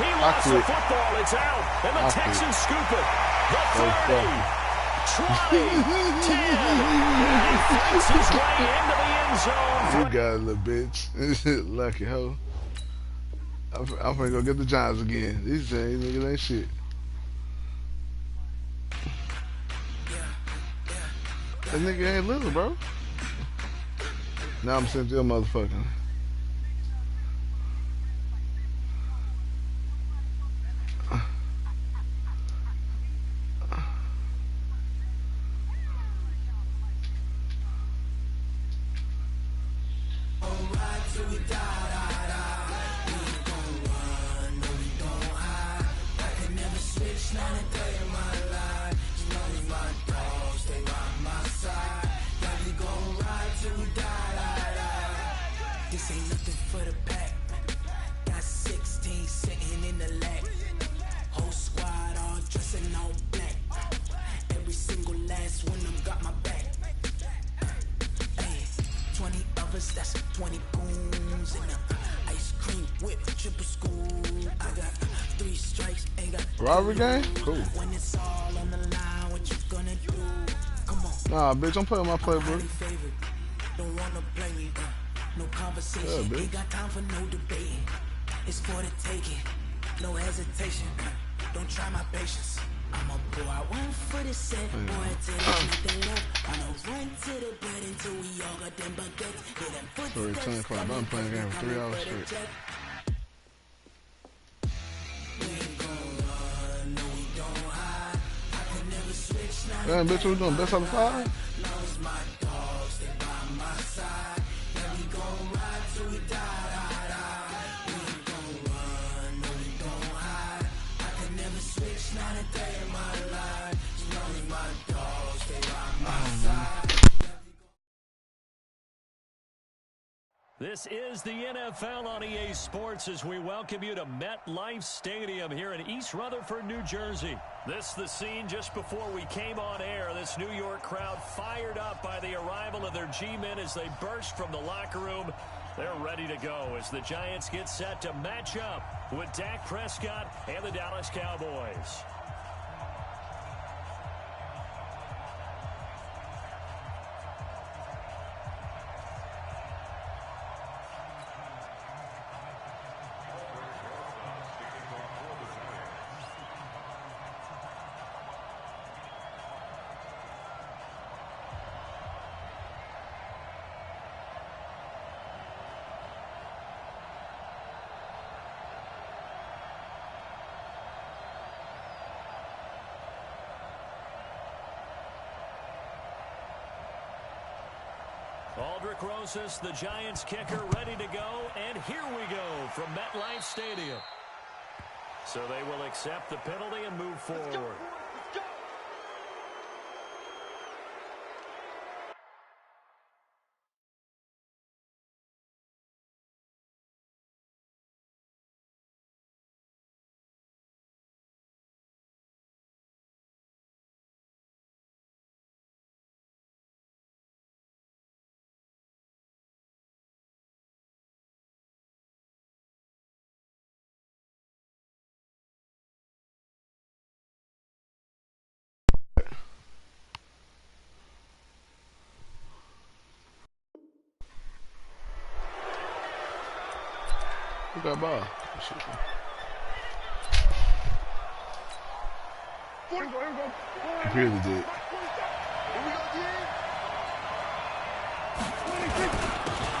[SPEAKER 1] He lost the football. It's out. And the Texans scoop it. The 30. 20. 10. And he fights his way into the end zone.
[SPEAKER 2] You got a little bitch. Lucky hoe. I'm finna go get the Giants again. These niggas ain't shit. That nigga ain't little, bro. Now I'm sent to your motherfucker.
[SPEAKER 6] That's 20 goons and ice cream whip, triple school. I got 3 strikes, ain't got
[SPEAKER 2] robbery game? Cool.
[SPEAKER 6] When it's all on the line, what you gonna do? Come on.
[SPEAKER 2] Nah, bitch, I'm playing my playbook.
[SPEAKER 6] Don't wanna play me, no conversation. Ain't got time for no debating. It's for the taking, no hesitation. Don't try my patience. I'm a boy, I went for the set, boy, till they left. I don't run to the bed until we all got them baguettes. Hit them footsteps. 10 o'clock, I'm playing a game for 3 hours straight. We ain't gon' run, no we don't hide.
[SPEAKER 2] Damn, bitch, what we doing? Best out of 5?
[SPEAKER 1] This is the NFL on EA Sports as we welcome you to MetLife Stadium here in East Rutherford, New Jersey. This is the scene just before we came on air. This New York crowd fired up by the arrival of their G-men as they burst from the locker room. They're ready to go as the Giants get set to match up with Dak Prescott and the Dallas Cowboys. Aldrich Rosas, the Giants kicker, ready to go. And here we go from MetLife Stadium. So they will accept the penalty and move forward.
[SPEAKER 2] Who got ball? He really did.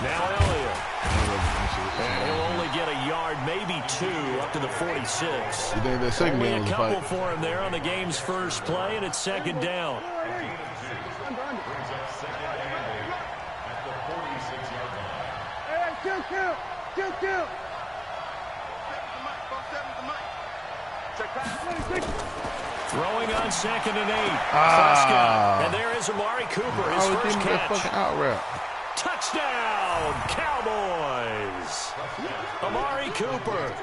[SPEAKER 1] Now Elliott. And he'll only get a yard, maybe 2, up to the 46.
[SPEAKER 2] You think that second
[SPEAKER 1] only
[SPEAKER 2] down was
[SPEAKER 1] a couple
[SPEAKER 2] fight?
[SPEAKER 1] for him there on the game's first play, and it's second down. Throwing on 2nd and 8. Prescott. And there is Amari Cooper, his first catch.
[SPEAKER 2] Out route.
[SPEAKER 1] Touchdown, Cowboys. Amari Cooper,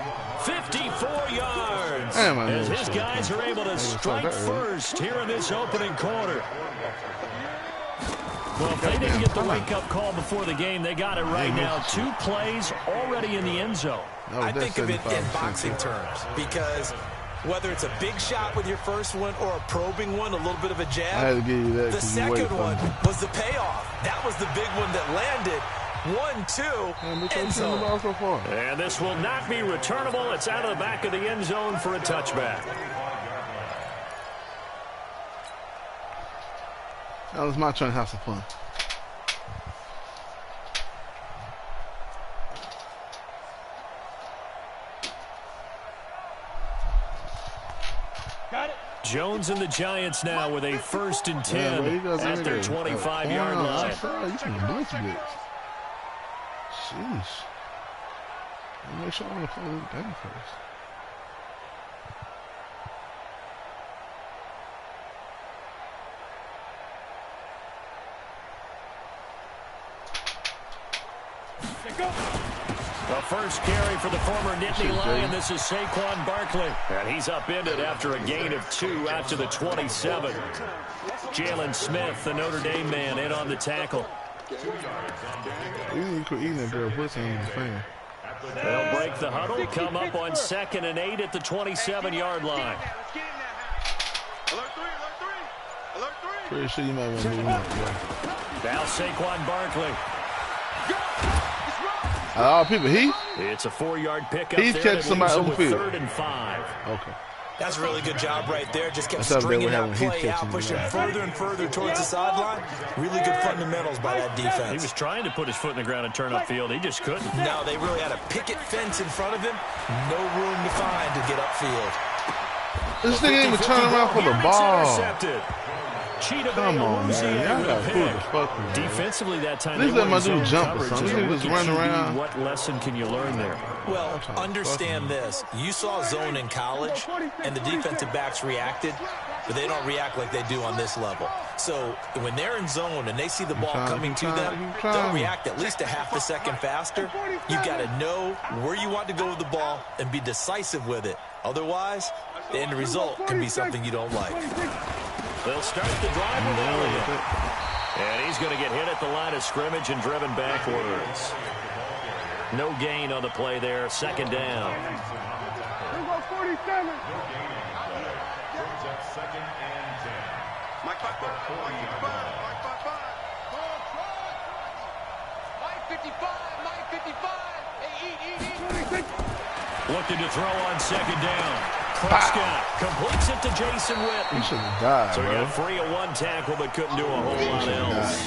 [SPEAKER 1] 54 yards. As his guys are able to strike first here in this opening quarter. Well, if they didn't get the wake-up call before the game, they got it right now. 2 plays already in the end zone.
[SPEAKER 3] I think of it in boxing terms because whether it's a big shot with your first one or a probing one, a little bit of a jab,
[SPEAKER 2] I had to give you that
[SPEAKER 3] the second one was the payoff. That was the big one that landed. 1-2, end zone.
[SPEAKER 1] And this will not be returnable. It's out of the back of the end zone for a touchback.
[SPEAKER 2] That was my turn to have some fun.
[SPEAKER 1] Jones and the Giants now with a 1st and 10 at their 25-yard line.
[SPEAKER 2] You can blitz blitz. Sheesh. Make sure I want to play this game first.
[SPEAKER 1] The first carry for the former Nittany Lion. This is Saquon Barkley. And he's upended after a gain of 2 out to the 27. Jalen Smith, the Notre Dame man, in on the tackle. They'll break the huddle, come up on 2nd and 8 at the 27-yard line.
[SPEAKER 2] Pretty sure you might want to move on.
[SPEAKER 1] Now Saquon Barkley.
[SPEAKER 2] People,
[SPEAKER 1] it's a 4-yard pickup.
[SPEAKER 2] He's catching somebody open field.
[SPEAKER 1] 3rd and 5.
[SPEAKER 2] Okay.
[SPEAKER 3] That's a really good job right there. Just kept stringing that play out, pushing further and further towards the sideline. Really good fundamentals by that defense.
[SPEAKER 1] He was trying to put his foot in the ground and turn upfield. He just couldn't.
[SPEAKER 3] No, they really had a picket fence in front of him. No room to find to get upfield.
[SPEAKER 2] This thing ain't even turning around for the ball.
[SPEAKER 1] Intercepted.
[SPEAKER 2] Come on, man. Y'all got cool the fuck with
[SPEAKER 1] Defensively that time,
[SPEAKER 2] this let my dude jump or something. He just run around.
[SPEAKER 1] What lesson can you learn there?
[SPEAKER 3] Well, understand this. You saw zone in college, and the defensive backs reacted, but they don't react like they do on this level. So when they're in zone and they see the ball coming to them, they'll react at least a half a second faster. You've got to know where you want to go with the ball and be decisive with it. Otherwise, the end result can be something you don't like.
[SPEAKER 1] They'll start the drive with Elliott. And he's going to get hit at the line of scrimmage and driven backwards. No gain on the play there. Second down.
[SPEAKER 4] Here we go, 47. Second and 10. Mike 55. Mike 55. Hey, eat.
[SPEAKER 1] Looking to throw on second down. Prescott completes it to Jason Witten.
[SPEAKER 2] He should have died,
[SPEAKER 1] so he
[SPEAKER 2] bro.
[SPEAKER 1] got free of one tackle, but couldn't do a whole lot else.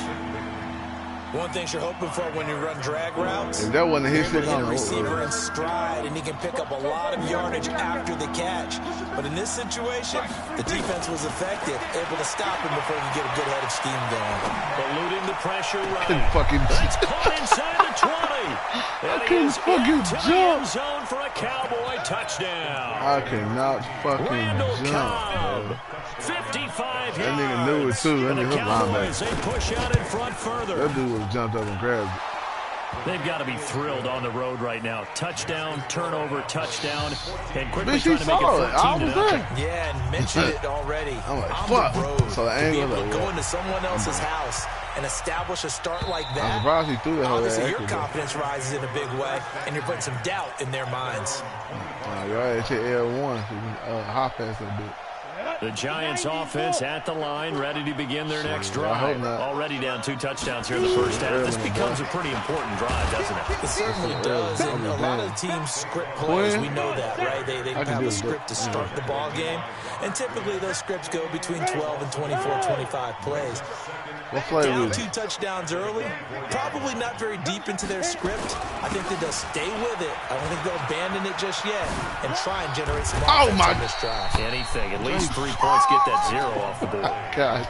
[SPEAKER 3] One thing you're hoping for when you run drag routes,
[SPEAKER 2] if that wasn't his shit,
[SPEAKER 3] hit a receiver in stride, and he can pick up a lot of yardage after the catch. But in this situation, the defense was effective, able to stop him before he could get a good head of steam going.
[SPEAKER 1] Eluding the pressure run.
[SPEAKER 2] Fucking
[SPEAKER 1] That's caught inside the 20.
[SPEAKER 2] I couldn't fucking jump.
[SPEAKER 1] Zone for a Cowboy touchdown.
[SPEAKER 2] I cannot fucking
[SPEAKER 1] Randall
[SPEAKER 2] jump.
[SPEAKER 1] Cobb, 55
[SPEAKER 2] That nigga knew it too. That
[SPEAKER 1] and the
[SPEAKER 2] nigga
[SPEAKER 1] Cowboys,
[SPEAKER 2] linebacker.
[SPEAKER 1] they push out in front further.
[SPEAKER 2] That dude was jumped up and grabbed it.
[SPEAKER 1] They've got to be thrilled on the road right now. Touchdown, turnover, touchdown, and quickly
[SPEAKER 2] Bitch,
[SPEAKER 1] trying
[SPEAKER 2] he
[SPEAKER 1] to make
[SPEAKER 2] saw
[SPEAKER 1] it
[SPEAKER 2] it. I was
[SPEAKER 1] 14-0.
[SPEAKER 2] there.
[SPEAKER 3] Yeah, and mentioned it already.
[SPEAKER 2] I'm like,
[SPEAKER 3] on
[SPEAKER 2] fuck.
[SPEAKER 3] the road,
[SPEAKER 2] So the
[SPEAKER 3] to be
[SPEAKER 2] angle
[SPEAKER 3] able to
[SPEAKER 2] like
[SPEAKER 3] go
[SPEAKER 2] that.
[SPEAKER 3] into someone else's house and establish a start like
[SPEAKER 2] I'm
[SPEAKER 3] that.
[SPEAKER 2] surprised he threw that whole
[SPEAKER 3] Obviously,
[SPEAKER 2] ass.
[SPEAKER 3] your confidence rises in a big way, and you're putting some doubt in their minds.
[SPEAKER 2] Y'all had shit L1, so you can hop past that bit.
[SPEAKER 1] The Giants offense at the line, ready to begin their next
[SPEAKER 2] I hope
[SPEAKER 1] drive.
[SPEAKER 2] not.
[SPEAKER 1] Already down 2 touchdowns here in the first half. This becomes a pretty important drive, doesn't it?
[SPEAKER 3] It certainly does, and a lot of the teams script plays. We know that, right? They have a script to start the ball game, and typically those scripts go between 12 and 24, 25 plays.
[SPEAKER 2] What play
[SPEAKER 3] Down
[SPEAKER 2] was
[SPEAKER 3] 2
[SPEAKER 2] it?
[SPEAKER 3] touchdowns early, probably not very deep into their script. I think that they'll stay with it. I don't think they'll abandon it just yet and try and generate some offense on this drive.
[SPEAKER 1] Anything, at least 3 points, get that 0 off the board.
[SPEAKER 2] God,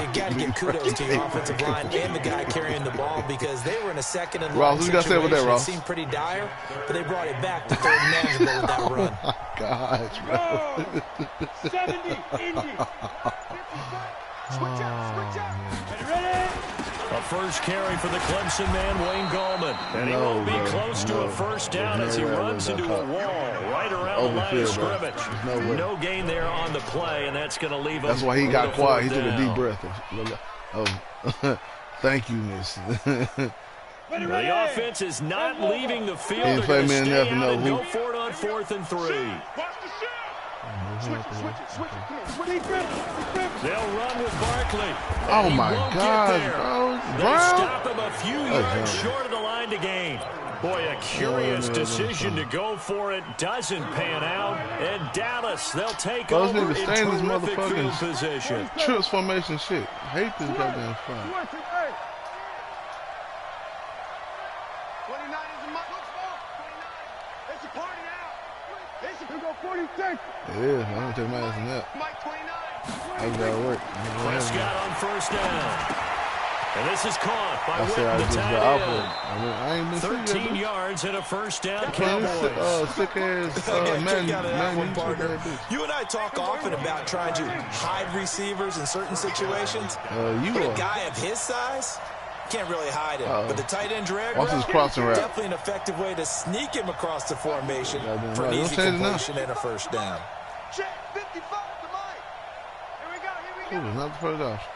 [SPEAKER 3] You got to give kudos to your offensive line and the guy carrying the ball because they were in a second and
[SPEAKER 2] Ross,
[SPEAKER 3] long
[SPEAKER 2] what you got to say about that,
[SPEAKER 3] situation. It
[SPEAKER 2] Ross?
[SPEAKER 3] seemed pretty dire, but they brought it back to third and manageable with that run.
[SPEAKER 2] Gosh, bro.
[SPEAKER 4] 70, Indy. Switch out. Ready?
[SPEAKER 1] A first carry for the Clemson man, Wayne Gallman. And he won't be close to a first down as he runs into a wall right around the line of scrimmage. No gain there on the play, and that's going to leave him.
[SPEAKER 2] That's why he got quiet. He took a deep
[SPEAKER 1] down.
[SPEAKER 2] breath. Thank you, miss.
[SPEAKER 1] The offense is not leaving the field.
[SPEAKER 2] He ain't
[SPEAKER 1] They're
[SPEAKER 2] play
[SPEAKER 1] going to
[SPEAKER 2] me
[SPEAKER 1] stay
[SPEAKER 2] enough to
[SPEAKER 1] out and
[SPEAKER 2] know
[SPEAKER 1] go
[SPEAKER 2] who.
[SPEAKER 1] for it on 4th and 3.
[SPEAKER 4] Switch it.
[SPEAKER 1] They'll run with Barkley.
[SPEAKER 2] Oh
[SPEAKER 1] He
[SPEAKER 2] my
[SPEAKER 1] won't get
[SPEAKER 2] God,
[SPEAKER 1] there.
[SPEAKER 2] bro.
[SPEAKER 1] They
[SPEAKER 2] Brown?
[SPEAKER 1] stop him a few yards
[SPEAKER 2] Jones.
[SPEAKER 1] short of the line to gain. Boy, a curious decision to go for it. Doesn't pan out. And Dallas, they'll take
[SPEAKER 2] Those
[SPEAKER 1] over in
[SPEAKER 2] niggas stay in this
[SPEAKER 1] terrific field
[SPEAKER 2] motherfucking
[SPEAKER 1] position.
[SPEAKER 2] trips formation shit. I hate this goddamn fight.
[SPEAKER 4] 29 is a must. 29. It's a party now. It's a go 46.
[SPEAKER 2] Yeah, I'm gonna take my ass in that.
[SPEAKER 4] Mike 29.
[SPEAKER 2] I gotta work.
[SPEAKER 1] Prescott on first down. And this is caught by
[SPEAKER 2] I said I
[SPEAKER 1] Witten, the
[SPEAKER 2] just
[SPEAKER 1] tight
[SPEAKER 2] got
[SPEAKER 1] end.
[SPEAKER 2] output. I ain't been
[SPEAKER 1] 13 yards and a first down,
[SPEAKER 2] Man,
[SPEAKER 1] Cowboys.
[SPEAKER 2] this sick ass man,
[SPEAKER 3] Partner. You and I talk often about trying to hide receivers in certain situations.
[SPEAKER 2] you
[SPEAKER 3] But a
[SPEAKER 2] are.
[SPEAKER 3] guy of his size can't really hide him. But the tight end drag
[SPEAKER 2] Watch this
[SPEAKER 3] route,
[SPEAKER 2] crossing route.
[SPEAKER 3] definitely an effective way to sneak him across the formation
[SPEAKER 2] Goddamn
[SPEAKER 3] for an
[SPEAKER 2] right.
[SPEAKER 3] easy
[SPEAKER 2] Don't change it now.
[SPEAKER 3] completion and a first down.
[SPEAKER 4] Check 55 to Mike. Here we go.
[SPEAKER 2] It was not the first option.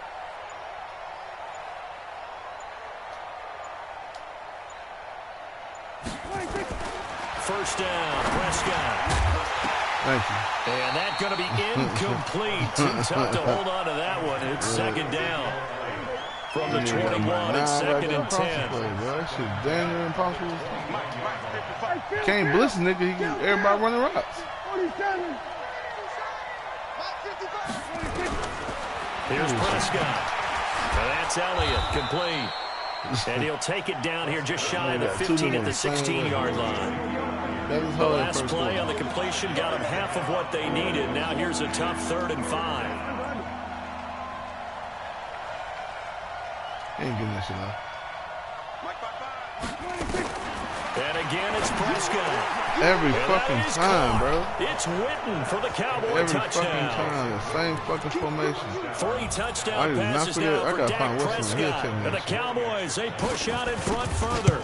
[SPEAKER 1] First down, Prescott.
[SPEAKER 2] Thank you.
[SPEAKER 1] And that's going to be incomplete. Too tough to hold on to that one. It's second down from the 21. It's second and 10.
[SPEAKER 2] That shit damn near impossible. Can't blitz, nigga. He can, everybody running routes.
[SPEAKER 4] 47.
[SPEAKER 1] Here's Prescott. And that's Elliott, complete. And he'll take it down here just shy of the 15 at the 16-yard line. The last play on the completion got them half of what they needed. Now here's a tough 3rd and 5.
[SPEAKER 2] He ain't getting that shit out.
[SPEAKER 1] And again, it's Prescott.
[SPEAKER 2] Every fucking time, bro.
[SPEAKER 1] It's Witten for the Cowboy touchdown.
[SPEAKER 2] Every fucking time, the same fucking formation.
[SPEAKER 1] 3 touchdown passes now for Dak Prescott. And the Cowboys, they push out in front further.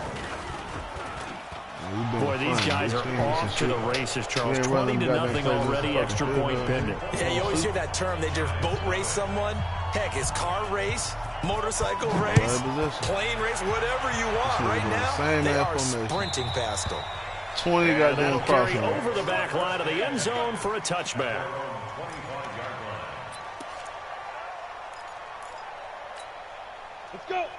[SPEAKER 1] Boy, these guys are off to the races, Charles. 20-0 already, extra point pending.
[SPEAKER 3] Yeah, you always hear that term. They just boat race someone. Heck, it's car race, motorcycle race, plane race, whatever you want. Right now, they are sprinting past them.
[SPEAKER 2] 20 goddamn
[SPEAKER 1] crossing over the back line of the end zone for a touchback.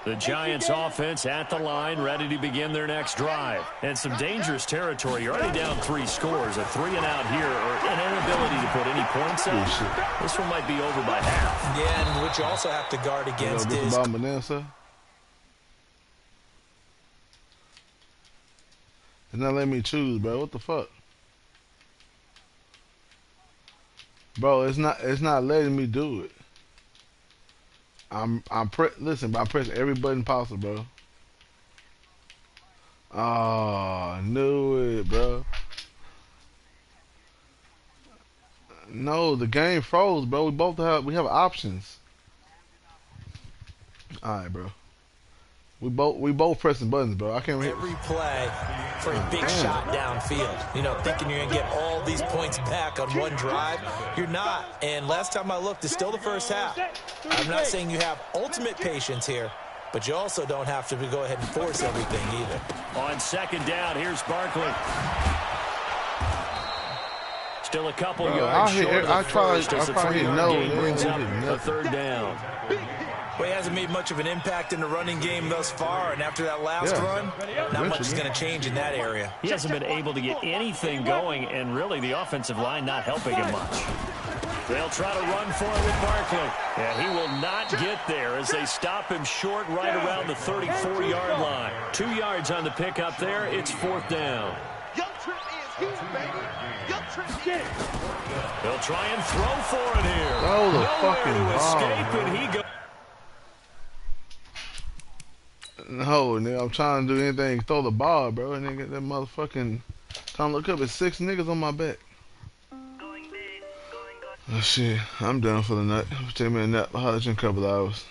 [SPEAKER 1] The Giants offense at the line, ready to begin their next drive. And some dangerous territory. You're already down 3 scores. A 3-and-out here, or an inability to put any points up. This one might be over by half.
[SPEAKER 3] Yeah, and what you also have to guard against is...
[SPEAKER 2] It's not letting me choose, bro. What the fuck? Bro, it's not letting me do it. Listen, I'm pressing every button possible, bro. Oh, I knew it, bro. No, the game froze, bro. We have options. All right, bro. We both pressing buttons, bro. I can't.
[SPEAKER 3] Every play for a big shot downfield. You know, thinking you're gonna get all these points back on one drive. You're not. And last time I looked, it's still the first half. I'm not saying you have ultimate patience here, but you also don't have to go ahead and force everything either.
[SPEAKER 1] On second down, here's Barkley. Still a couple yards short of the first as the 3-yard gain brings up a third down.
[SPEAKER 3] Well, he hasn't made much of an impact in the running game thus far, and after that last run, not much is going to change in that area.
[SPEAKER 1] He hasn't been able to get anything going, and really the offensive line not helping him much. They'll try to run for it with Barkley, and he will not get there as they stop him short right around the 34-yard line. 2 yards on the pickup there. It's 4th down. They'll try and throw for it here.
[SPEAKER 2] Oh, the
[SPEAKER 1] Nowhere
[SPEAKER 2] fucking
[SPEAKER 1] to escape,
[SPEAKER 2] ball,
[SPEAKER 1] and he goes.
[SPEAKER 2] No, nigga, I'm trying to do anything. Throw the ball, bro. And nigga, that motherfucking... Time to look up. It's 6 niggas on my back. Oh, shit. I'm done for the night. Take me a nap. I'll holler at you in a couple hours.